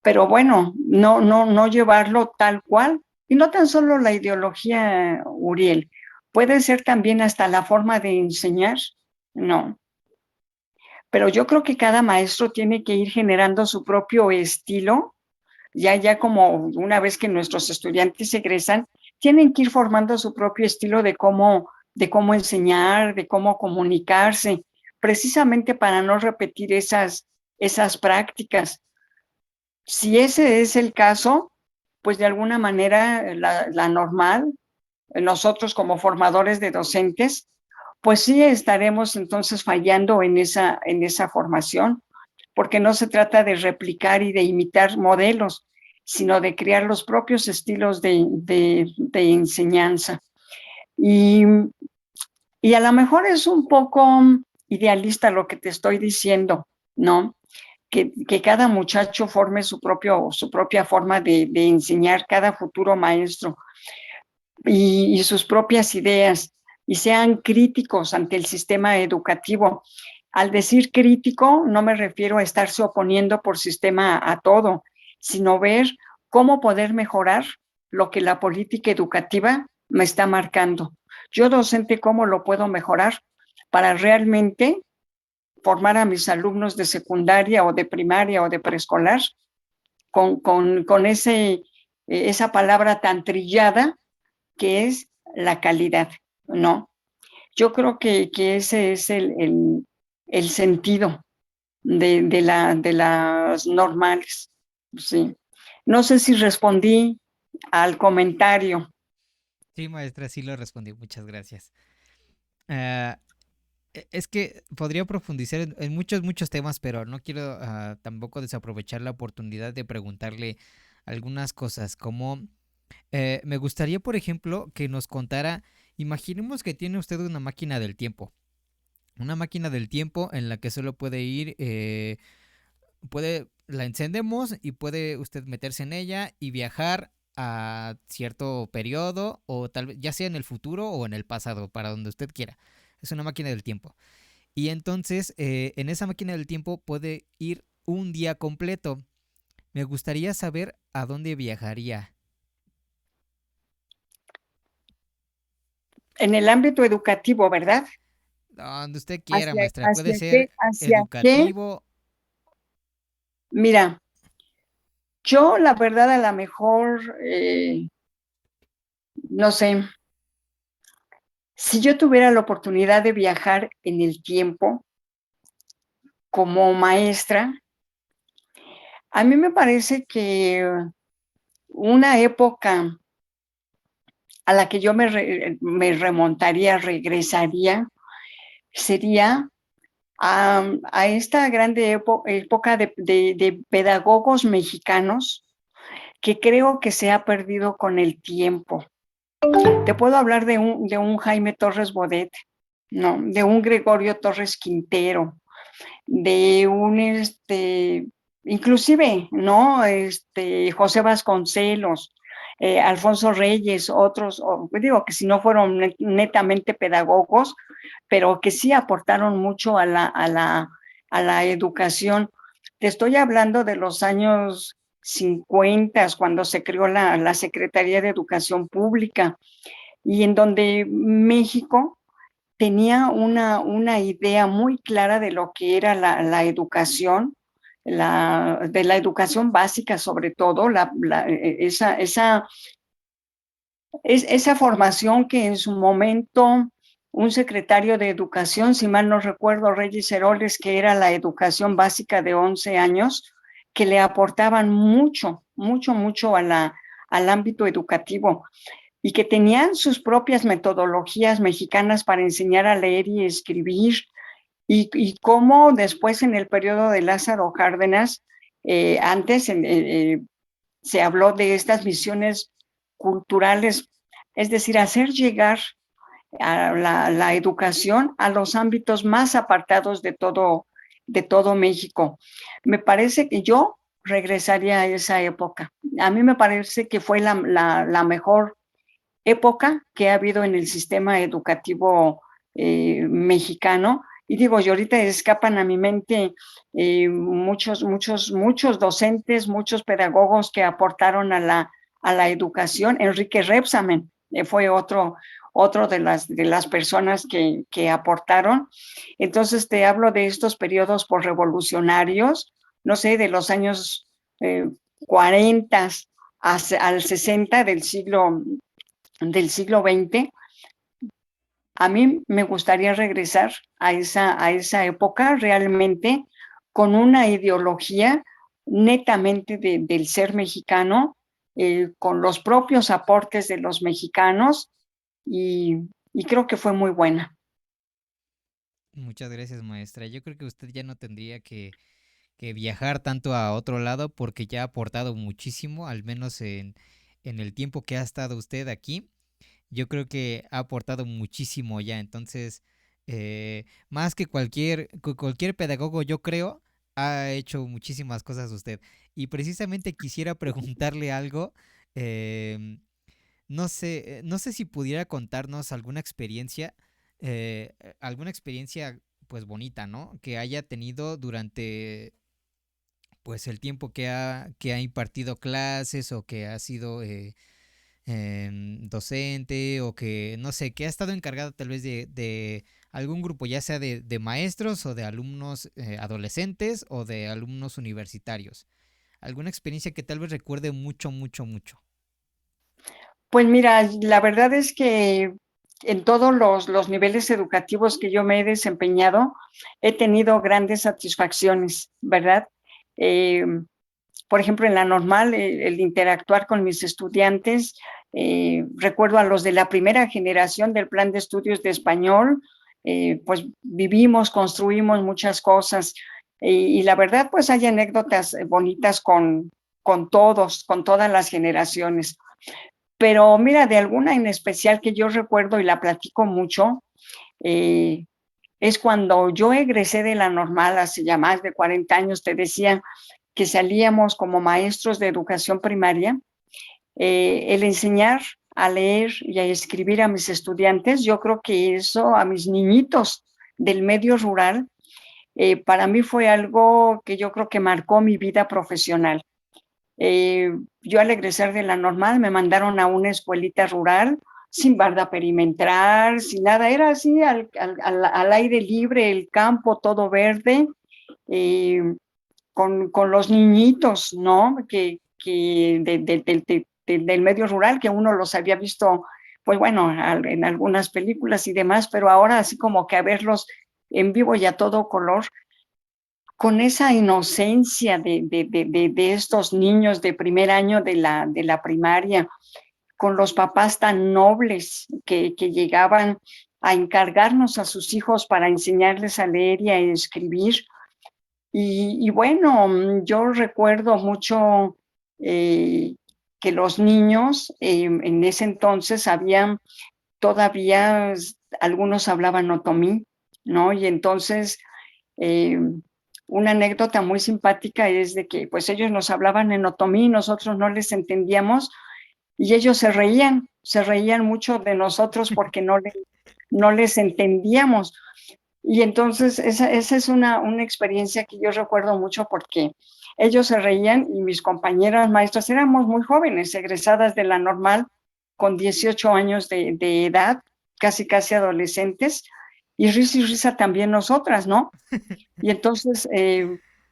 pero bueno, no llevarlo tal cual. Y no tan solo la ideología, Uriel, puede ser también hasta la forma de enseñar, no. Pero yo creo que cada maestro tiene que ir generando su propio estilo, ya como una vez que nuestros estudiantes egresan, tienen que ir formando su propio estilo de cómo enseñar, de cómo comunicarse, precisamente para no repetir esas prácticas. Si ese es el caso, pues de alguna manera la normal, nosotros como formadores de docentes, pues sí estaremos entonces fallando en esa formación, porque no se trata de replicar y de imitar modelos, sino de crear los propios estilos de enseñanza. Y, y a lo mejor es un poco idealista lo que te estoy diciendo, ¿no? Que cada muchacho forme su propia forma de enseñar, cada futuro maestro y sus propias ideas y sean críticos ante el sistema educativo. Al decir crítico, no me refiero a estarse oponiendo por sistema a todo, sino ver cómo poder mejorar lo que la política educativa me está marcando. Yo docente, ¿cómo lo puedo mejorar para realmente formar a mis alumnos de secundaria o de primaria o de preescolar con esa palabra tan trillada que es la calidad, ¿no? Yo creo que ese es el sentido de las normales, sí. No sé si respondí al comentario. Sí, maestra, sí lo respondí, muchas gracias. Ah, es que podría profundizar en muchos, muchos temas, pero no quiero tampoco desaprovechar la oportunidad de preguntarle algunas cosas, como me gustaría, por ejemplo, que nos contara, imaginemos que tiene usted una máquina del tiempo en la que solo puede ir, la encendemos y puede usted meterse en ella y viajar a cierto periodo o tal vez ya sea en el futuro o en el pasado, para donde usted quiera. Es una máquina del tiempo. Y entonces en esa máquina del tiempo puede ir un día completo. Me gustaría saber a dónde viajaría. En el ámbito educativo, ¿verdad? Donde usted quiera, ¿Hacia, maestra. Puede hacia qué? ser ¿Hacia qué? educativo. Mira, yo la verdad a lo mejor, no sé, si yo tuviera la oportunidad de viajar en el tiempo como maestra, a mí me parece que una época a la que yo me remontaría, regresaría, sería a esta grande época de pedagogos mexicanos que creo que se ha perdido con el tiempo. Te puedo hablar de un Jaime Torres Bodet, ¿no? De un Gregorio Torres Quintero, de un inclusive, ¿no? José Vasconcelos, Alfonso Reyes, otros, digo que si no fueron netamente pedagogos, pero que sí aportaron mucho a la educación. Te estoy hablando de los años 50, cuando se creó la Secretaría de Educación Pública, y en donde México tenía una idea muy clara de lo que era la educación, de la educación básica sobre todo, esa formación que en su momento un secretario de educación, si mal no recuerdo, Reyes Heroles, que era la educación básica de 11 años, que le aportaban mucho, mucho, mucho al ámbito educativo y que tenían sus propias metodologías mexicanas para enseñar a leer y escribir, y cómo después en el periodo de Lázaro Cárdenas, antes se habló de estas misiones culturales, es decir, hacer llegar a la educación a los ámbitos más apartados de todo México. Me parece que yo regresaría a esa época. A mí me parece que fue la mejor época que ha habido en el sistema educativo mexicano. Y digo, y ahorita escapan a mi mente muchos docentes, muchos pedagogos que aportaron a la educación. Enrique Repsamen fue otro de las personas que aportaron. Entonces te hablo de estos periodos revolucionarios, no sé, de los años 40 al 60 del siglo XX. A mí me gustaría regresar a esa época realmente con una ideología netamente del ser mexicano, con los propios aportes de los mexicanos, y, y creo que fue muy buena. Muchas gracias, maestra. Yo creo que usted ya no tendría que viajar tanto a otro lado porque ya ha aportado muchísimo, al menos en el tiempo que ha estado usted aquí. Yo creo que ha aportado muchísimo ya. Entonces, más que cualquier pedagogo, yo creo, ha hecho muchísimas cosas usted. Y precisamente quisiera preguntarle algo. em, no sé si pudiera contarnos alguna experiencia pues bonita, ¿no? Que haya tenido durante pues el tiempo que ha impartido clases o que ha sido docente o que, no sé, que ha estado encargado tal vez de algún grupo, ya sea de maestros o de alumnos adolescentes o de alumnos universitarios. Alguna experiencia que tal vez recuerde mucho, mucho, mucho. Pues mira, la verdad es que en todos los niveles educativos que yo me he desempeñado, he tenido grandes satisfacciones, ¿verdad? Eh, por ejemplo, en la normal, el interactuar con mis estudiantes, recuerdo a los de la primera generación del plan de estudios de español, pues vivimos, construimos muchas cosas, y la verdad, pues hay anécdotas bonitas con todos, con todas las generaciones. Pero mira, de alguna en especial que yo recuerdo y la platico mucho, eh, es cuando yo egresé de la normal hace ya más de 40 años, te decía que salíamos como maestros de educación primaria, El enseñar a leer y a escribir a mis estudiantes, yo creo que eso a mis niñitos del medio rural, para mí fue algo que yo creo que marcó mi vida profesional. Eh, yo al egresar de la normal me mandaron a una escuelita rural sin barda perimetral, sin nada, era así al aire libre, el campo todo verde, eh, con los niñitos, ¿no? Del medio rural, que uno los había visto, pues bueno, en algunas películas y demás, pero ahora así como que a verlos en vivo y a todo color, con esa inocencia de estos niños de primer año de la primaria, con los papás tan nobles que llegaban a encargarnos a sus hijos para enseñarles a leer y a escribir. Y bueno, yo recuerdo mucho que los niños en ese entonces habían todavía, algunos hablaban otomí, ¿no? Y entonces eh, una anécdota muy simpática es de que pues ellos nos hablaban en otomí, nosotros no les entendíamos y ellos se reían mucho de nosotros porque no les entendíamos. Y entonces esa es una experiencia que yo recuerdo mucho porque ellos se reían y mis compañeras maestras éramos muy jóvenes, egresadas de la normal, con 18 años de edad, casi casi adolescentes, y risa también nosotras, ¿no? Y entonces,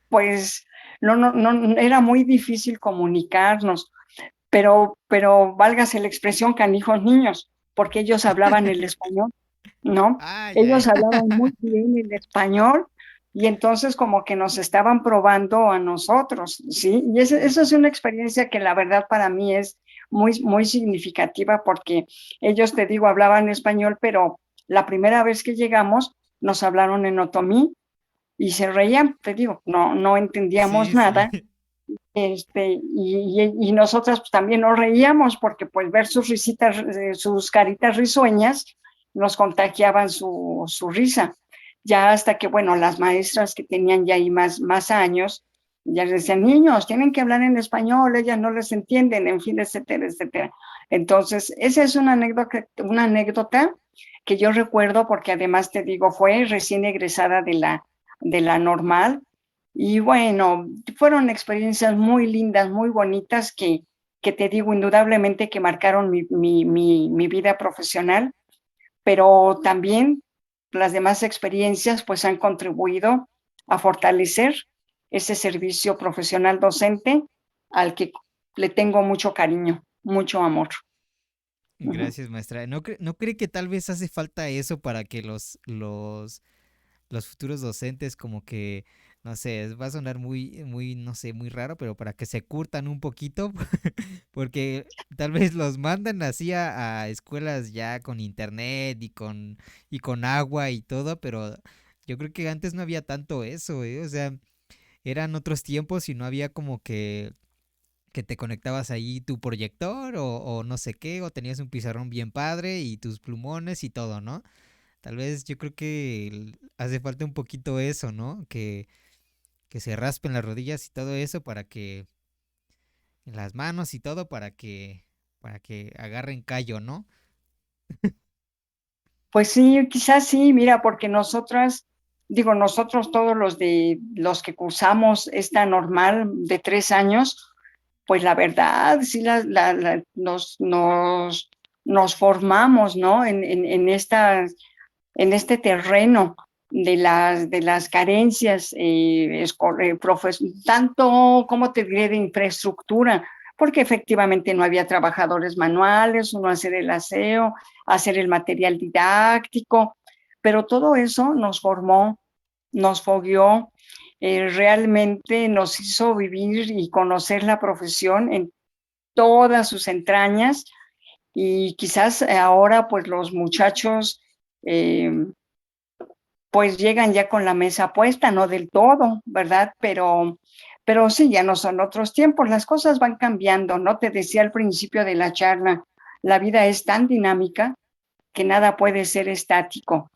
pues, no, era muy difícil comunicarnos, pero válgase la expresión canijos niños, porque ellos hablaban el español, ¿no? Ah, ya, Ellos ya. hablaban muy bien el español y entonces como que nos estaban probando a nosotros, ¿sí? Y eso es una experiencia que la verdad para mí es muy significativa porque ellos, te digo, hablaban español, pero la primera vez que llegamos nos hablaron en otomí y se reían, te digo, no entendíamos Sí, sí. nada, y nosotras pues, también nos reíamos porque pues ver sus risitas, sus caritas risueñas nos contagiaban su risa. Ya hasta que, bueno, las maestras que tenían ya ahí más años, ya les decían, niños, tienen que hablar en español, ellas no les entienden, en fin, etcétera, etcétera. Entonces, esa es una anécdota que yo recuerdo porque además te digo, fue recién egresada de la normal y bueno, fueron experiencias muy lindas, muy bonitas que te digo, indudablemente que marcaron mi vida profesional, pero también las demás experiencias pues han contribuido a fortalecer ese servicio profesional docente al que le tengo mucho cariño, mucho amor. Ujú. Gracias, maestra. ¿No cree que tal vez hace falta eso para que los futuros docentes como que, no sé, va a sonar muy, no sé, muy raro, pero para que se curtan un poquito, porque tal vez los mandan así a escuelas ya con internet y con agua y todo, pero yo creo que antes no había tanto eso, ¿eh? O sea, eran otros tiempos y no había como que te conectabas ahí tu proyector o no sé qué, o tenías un pizarrón bien padre y tus plumones y todo, ¿no? Tal vez yo creo que hace falta un poquito eso, ¿no? Que se raspen las rodillas y todo eso para que, en las manos y todo para que agarren callo, ¿no? Pues sí, quizás sí, mira, porque nosotras, digo, nosotros todos los de los que cursamos esta normal de 3 años, pues la verdad, sí, nos formamos, ¿no? En este terreno de las carencias, tanto, como te diré, de infraestructura, porque efectivamente no había trabajadores manuales, uno hacer el aseo, hacer el material didáctico, pero todo eso nos formó, nos fogueó, realmente nos hizo vivir y conocer la profesión en todas sus entrañas y quizás ahora pues los muchachos eh, pues llegan ya con la mesa puesta, no del todo, ¿verdad? Pero sí, ya no son otros tiempos, las cosas van cambiando, ¿no? Te decía al principio de la charla, la vida es tan dinámica que nada puede ser estático,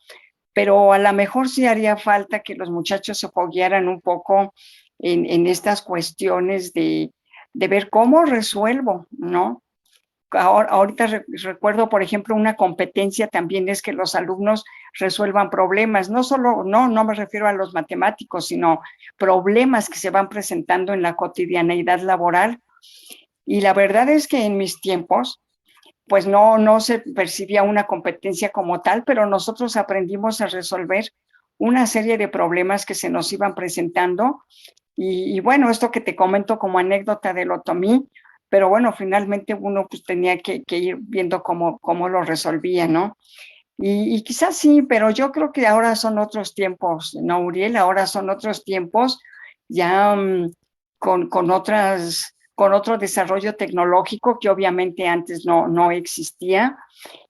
pero a lo mejor sí haría falta que los muchachos se foguearan un poco en estas cuestiones de ver cómo resuelvo, ¿no? ahorita recuerdo, por ejemplo, una competencia también es que los alumnos resuelvan problemas, no me refiero a los matemáticos, sino problemas que se van presentando en la cotidianeidad laboral. Y la verdad es que en mis tiempos, pues no se percibía una competencia como tal, pero nosotros aprendimos a resolver una serie de problemas que se nos iban presentando. Y bueno, esto que te comento como anécdota del otomí, pero bueno, finalmente uno pues tenía que ir viendo cómo lo resolvía, ¿no? Y quizás sí, pero yo creo que ahora son otros tiempos, ¿no, Uriel? Ahora son otros tiempos ya con otro desarrollo tecnológico que obviamente antes no existía.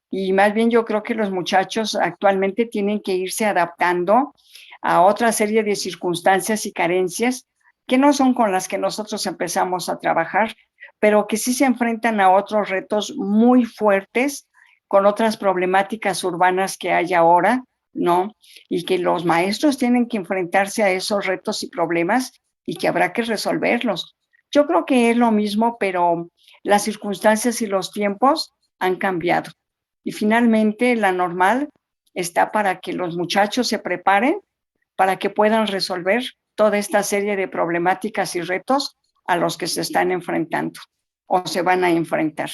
Y más bien yo creo que los muchachos actualmente tienen que irse adaptando a otra serie de circunstancias y carencias que no son con las que nosotros empezamos a trabajar, pero que sí se enfrentan a otros retos muy fuertes con otras problemáticas urbanas que hay ahora, ¿no? Y que los maestros tienen que enfrentarse a esos retos y problemas y que habrá que resolverlos. Yo creo que es lo mismo, pero las circunstancias y los tiempos han cambiado. Y finalmente, la normal está para que los muchachos se preparen para que puedan resolver toda esta serie de problemáticas y retos a los que se están enfrentando o se van a enfrentar.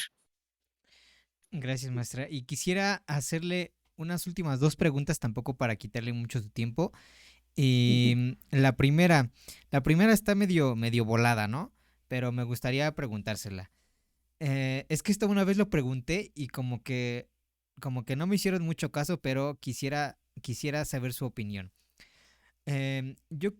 Gracias, maestra. Y quisiera hacerle unas últimas dos preguntas, tampoco para quitarle mucho su tiempo. Y la primera está medio volada, ¿no? Pero me gustaría preguntársela. Es que esto una vez lo pregunté y como que no me hicieron mucho caso, pero quisiera saber su opinión. Yo,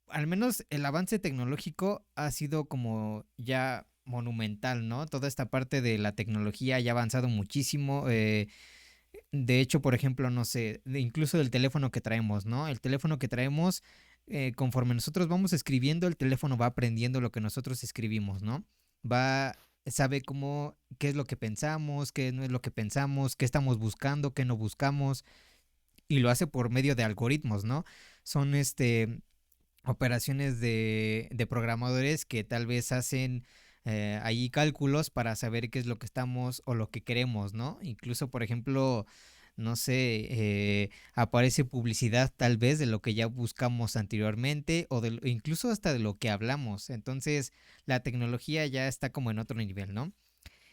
al menos el avance tecnológico ha sido como ya monumental, ¿no? Toda esta parte de la tecnología ya ha avanzado muchísimo. De hecho, por ejemplo, no sé, incluso del teléfono que traemos, ¿no? El teléfono que traemos, conforme nosotros vamos escribiendo, el teléfono va aprendiendo lo que nosotros escribimos, ¿no? Sabe qué es lo que pensamos, qué no es lo que pensamos, qué estamos buscando, qué no buscamos, y lo hace por medio de algoritmos, ¿no? Son operaciones de programadores que tal vez hacen ahí cálculos para saber qué es lo que estamos o lo que queremos, ¿no? Incluso, por ejemplo, no sé, aparece publicidad tal vez de lo que ya buscamos anteriormente incluso hasta de lo que hablamos. Entonces, la tecnología ya está como en otro nivel, ¿no?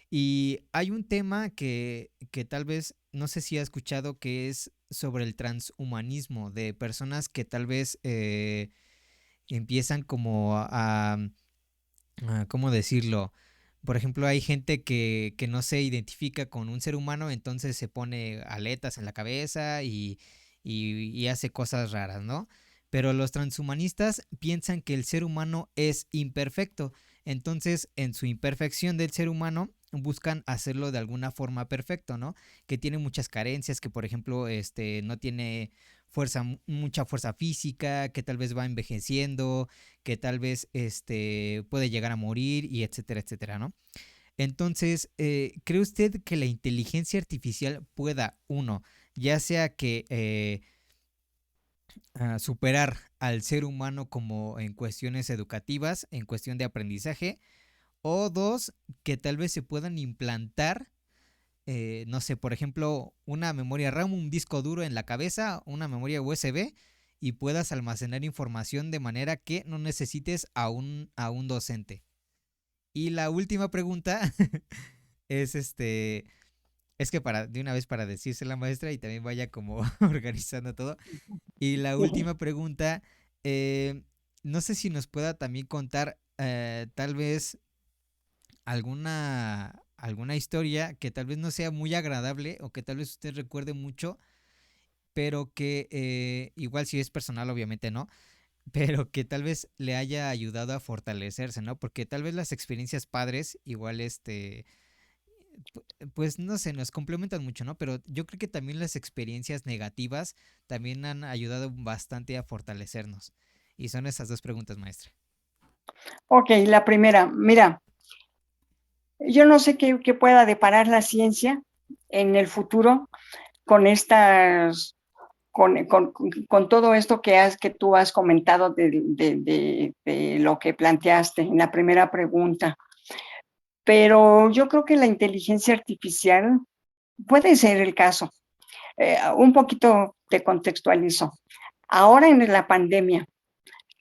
Y hay un tema que tal vez, no sé si ha escuchado, que es sobre el transhumanismo de personas que tal vez empiezan como ¿cómo decirlo? Por ejemplo, hay gente que no se identifica con un ser humano, entonces se pone aletas en la cabeza y hace cosas raras, ¿no? Pero los transhumanistas piensan que el ser humano es imperfecto, entonces en su imperfección del ser humano buscan hacerlo de alguna forma perfecto, ¿no? Que tiene muchas carencias, que por ejemplo, no tiene mucha fuerza física, que tal vez va envejeciendo, que tal vez puede llegar a morir y etcétera, etcétera, ¿no? Entonces, ¿cree usted que la inteligencia artificial pueda, uno, ya sea que superar al ser humano como en cuestiones educativas, en cuestión de aprendizaje, o dos, que tal vez se puedan implantar, no sé, por ejemplo, una memoria RAM, un disco duro en la cabeza, una memoria USB y puedas almacenar información de manera que no necesites a un docente? Y la última pregunta es es que de una vez para decirse la maestra y también vaya como organizando todo. Y la última pregunta, eh, no sé si nos pueda también contar tal vez alguna historia que tal vez no sea muy agradable o que tal vez usted recuerde mucho, pero que igual si es personal obviamente no, pero que tal vez le haya ayudado a fortalecerse, ¿no? Porque tal vez las experiencias padres igual pues no sé, nos complementan mucho, ¿no? Pero yo creo que también las experiencias negativas también han ayudado bastante a fortalecernos. Y son esas dos preguntas, maestra. Ok, la primera, mira, yo no sé qué pueda deparar la ciencia en el futuro con estas, con todo esto que tú has comentado de lo que planteaste en la primera pregunta. pero yo creo que la inteligencia artificial puede ser el caso. Un poquito te contextualizo. Ahora en la pandemia,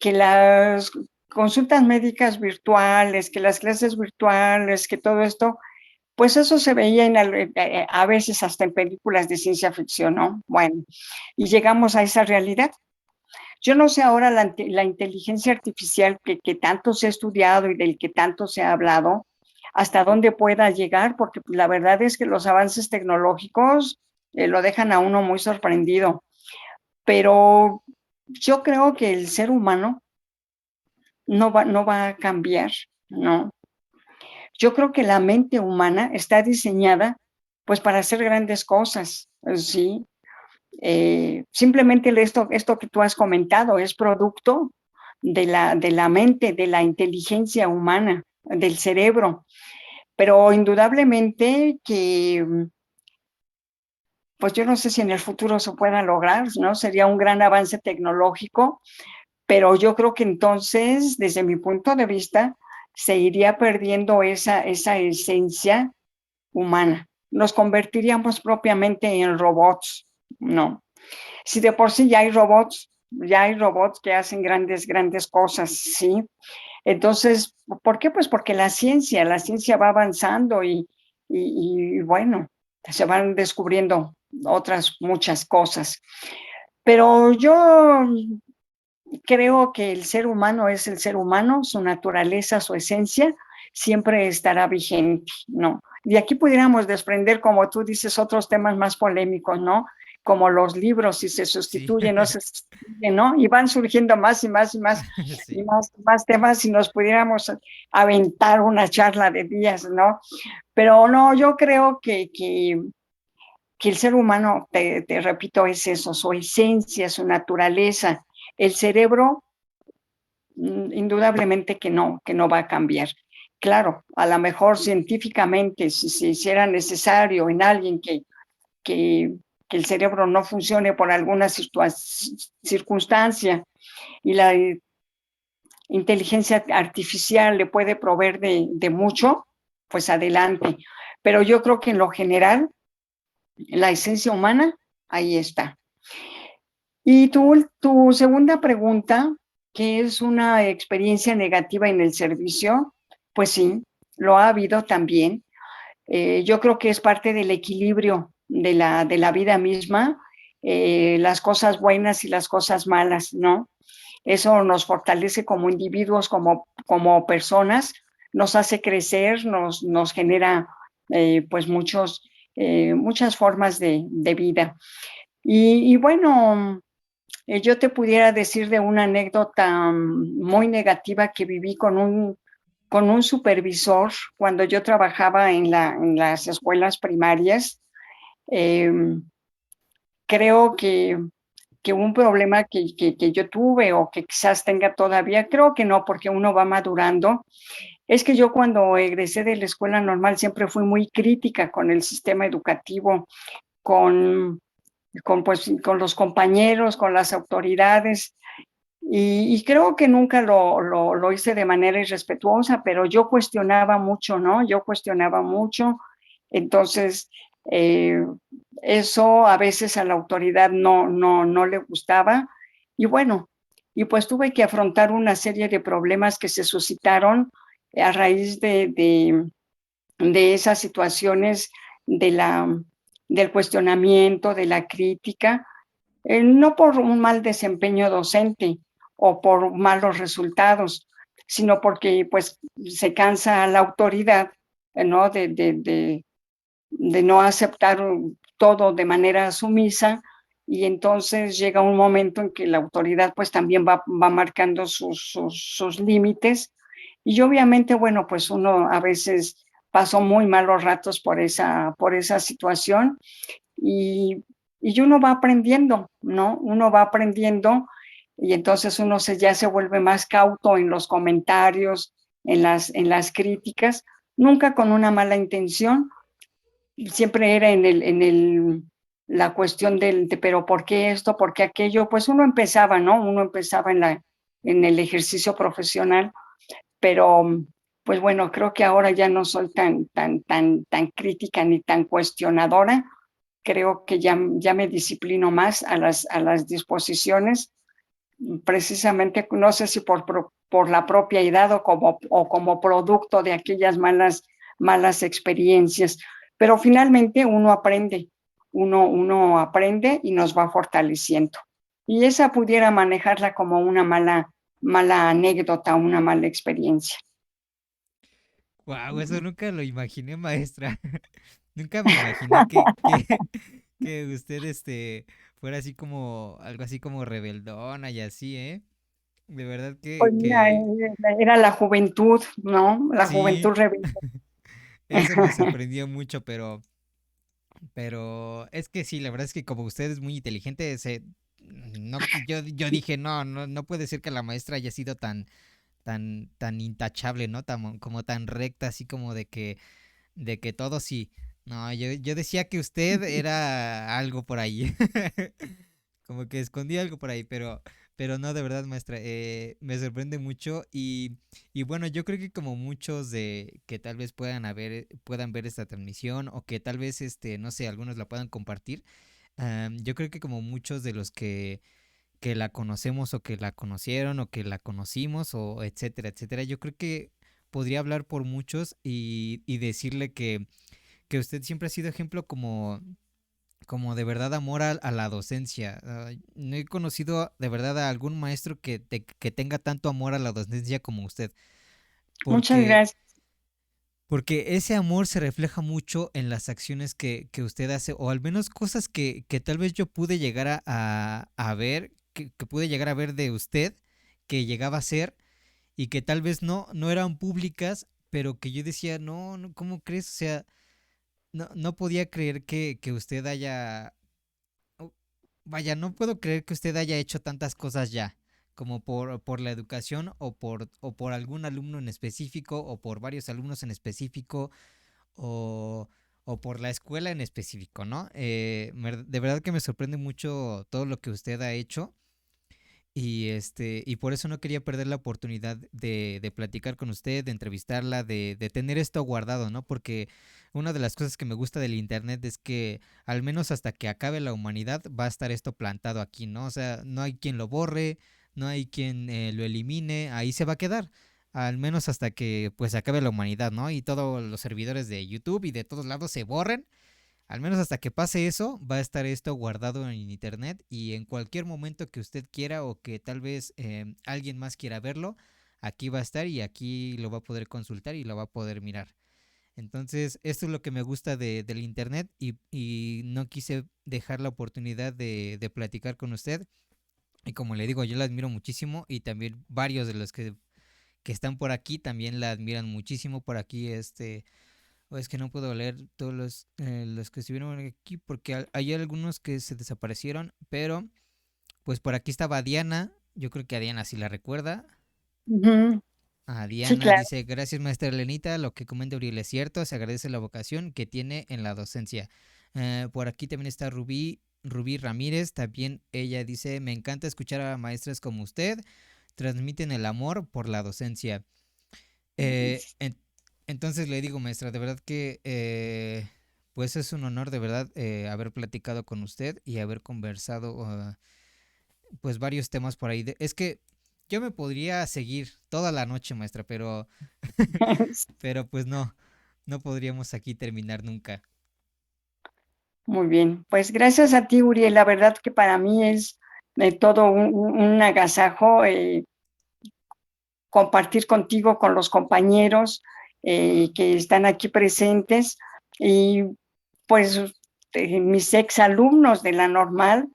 que las consultas médicas virtuales, que las clases virtuales, que todo esto, pues eso se veía a veces hasta en películas de ciencia ficción, ¿no? Bueno, y llegamos a esa realidad. Yo no sé ahora la inteligencia artificial que tanto se ha estudiado y del que tanto se ha hablado, hasta dónde pueda llegar, porque la verdad es que los avances tecnológicos lo dejan a uno muy sorprendido. Pero yo creo que el ser humano no va a cambiar, ¿no? Yo creo que la mente humana está diseñada pues para hacer grandes cosas, ¿sí? Simplemente esto que tú has comentado es producto de la mente, de la inteligencia humana, del cerebro, pero indudablemente que, pues yo no sé si en el futuro se pueda lograr, ¿no? Sería un gran avance tecnológico, pero yo creo que entonces, desde mi punto de vista, se iría perdiendo esa esencia humana. Nos convertiríamos propiamente en robots, ¿no? Si de por sí ya hay robots que hacen grandes, grandes cosas, ¿sí? Entonces, ¿por qué? Pues porque la ciencia va avanzando y bueno, se van descubriendo otras muchas cosas. Pero yo creo que el ser humano es el ser humano, su naturaleza, su esencia, siempre estará vigente, ¿no? Y aquí pudiéramos desprender, como tú dices, otros temas más polémicos, ¿no? Como los libros, si se Sí, sustituyen, no se sustituyen, ¿no? Y van surgiendo más y más y más y sí. más temas si nos pudiéramos aventar una charla de días, ¿no? Pero no, yo creo que el ser humano, te repito, es eso, su esencia, su naturaleza. El cerebro indudablemente que no va a cambiar. Claro, a lo mejor científicamente, si se hiciera necesario en alguien que, que el cerebro no funcione por alguna circunstancia y la inteligencia artificial le puede proveer de mucho, pues adelante. Pero yo creo que en lo general, la esencia humana, ahí está. Y tu segunda pregunta, ¿qué es una experiencia negativa en el servicio? Pues sí, lo ha habido también. Yo creo que es parte del equilibrio de la vida misma, las cosas buenas y las cosas malas, ¿no? Eso nos fortalece como individuos, como personas, nos hace crecer, nos genera pues muchas formas de vida. Y bueno, yo te pudiera decir de una anécdota muy negativa que viví con un supervisor cuando yo trabajaba en las escuelas primarias. Eh, creo que un problema que yo tuve o que quizás tenga todavía, creo que no, porque uno va madurando, es que yo cuando egresé de la escuela normal siempre fui muy crítica con el sistema educativo, con con los compañeros, con las autoridades, y creo que nunca lo hice de manera irrespetuosa, pero yo cuestionaba mucho, ¿no? Yo cuestionaba mucho, entonces eh, eso a veces a la autoridad no le gustaba, y bueno, y pues tuve que afrontar una serie de problemas que se suscitaron a raíz de esas situaciones de del cuestionamiento, de la crítica, no por un mal desempeño docente o por malos resultados, sino porque pues se cansa la autoridad, ¿no? De no aceptar todo de manera sumisa y entonces llega un momento en que la autoridad pues también va marcando sus límites y obviamente, bueno, pues uno a veces pasó muy malos ratos por esa situación y, y uno va aprendiendo, ¿no? Uno va aprendiendo y entonces ya se vuelve más cauto en los comentarios, en las críticas, nunca con una mala intención, siempre era la cuestión pero ¿por qué esto? ¿Por qué aquello? Pues uno empezaba, ¿no? Uno empezaba en el ejercicio profesional, pero pues bueno, creo que ahora ya no soy tan crítica ni tan cuestionadora. Creo que ya me disciplino más a las disposiciones, precisamente, no sé si por la propia edad o como producto de aquellas malas experiencias, pero finalmente uno aprende y nos va fortaleciendo. Y esa pudiera manejarla como una mala anécdota, una mala experiencia. Wow, eso nunca lo imaginé, maestra. Nunca me imaginé que usted fuera así como, algo así como rebeldona y así, ¿eh? De verdad Pues mira, era la juventud, ¿no? La juventud sí, rebelde. eso me sorprendió mucho, pero es que sí, la verdad es que como usted es muy inteligente, no, yo dije, no puede ser que la maestra haya sido tan intachable, ¿no? Como tan recta, así como de que todo sí. No, yo decía que usted era algo por ahí. Como que escondía algo por ahí, pero no, de verdad, maestra, me sorprende mucho y bueno, yo creo que como muchos de que tal vez puedan ver esta transmisión o que tal vez, no sé, algunos la puedan compartir, yo creo que como muchos de los que la conocemos o que la conocieron o que la conocimos o etcétera, etcétera, yo creo que podría hablar por muchos y decirle que usted siempre ha sido ejemplo como de verdad amor a la docencia. No he conocido de verdad a algún maestro que tenga tanto amor a la docencia como usted, Muchas porque, gracias. porque ese amor se refleja mucho en las acciones que usted hace, o al menos cosas que tal vez yo pude llegar a ver, que pude llegar a ver de usted, que llegaba a ser, y que tal vez no eran públicas, pero que yo decía, no, ¿cómo crees? O sea, no podía creer que usted haya. Vaya, no puedo creer que usted haya hecho tantas cosas ya, como por la educación o por algún alumno en específico, o por varios alumnos en específico, o, o por la escuela en específico, ¿no? De verdad que me sorprende mucho todo lo que usted ha hecho y por eso no quería perder la oportunidad de platicar con usted, de entrevistarla, de tener esto guardado, ¿no? Porque una de las cosas que me gusta del internet es que al menos hasta que acabe la humanidad va a estar esto plantado aquí, ¿no? O sea, no hay quien lo borre, no hay quien lo elimine, ahí se va a quedar. Al menos hasta que pues acabe la humanidad, ¿no? Y todos los servidores de YouTube y de todos lados se borren, al menos hasta que pase eso, va a estar esto guardado en internet y en cualquier momento que usted quiera o que tal vez alguien más quiera verlo, aquí va a estar y aquí lo va a poder consultar y lo va a poder mirar. Entonces, esto es lo que me gusta del internet y no quise dejar la oportunidad de platicar con usted. Y como le digo, yo la admiro muchísimo y también varios de los que están por aquí también la admiran muchísimo. Por aquí, o es que no puedo leer todos los que estuvieron aquí porque hay algunos que se desaparecieron, pero pues por aquí estaba Diana, yo creo que a Diana sí la recuerda. Ujú. A Sí, Diana claro. dice, gracias maestra Elenita, lo que comenta Uriel es cierto, se agradece la vocación que tiene en la docencia. Por aquí también está Rubí Ramírez, también ella dice, me encanta escuchar a maestras como usted, transmiten el amor por la docencia. Eh, en- entonces le digo, maestra, de verdad que pues es un honor de verdad haber platicado con usted y haber conversado pues varios temas por ahí. Es que yo me podría seguir toda la noche, maestra, pero pues no podríamos aquí terminar nunca. Muy bien, pues gracias a ti, Uriel. La verdad que para mí es todo un agasajo compartir contigo, con los compañeros que están aquí presentes y pues mis exalumnos de la normal.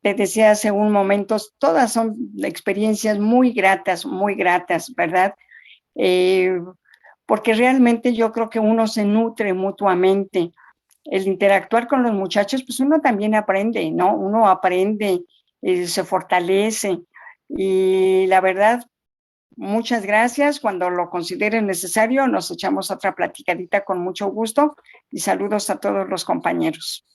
Te decía hace un momento, todas son experiencias muy gratas, ¿verdad? Eh, Porque realmente yo creo que uno se nutre mutuamente. El interactuar con los muchachos, pues uno también aprende, ¿no? Uno aprende, se fortalece. Y la verdad, muchas gracias. Cuando lo consideren necesario, nos echamos otra platicadita con mucho gusto y saludos a todos los compañeros.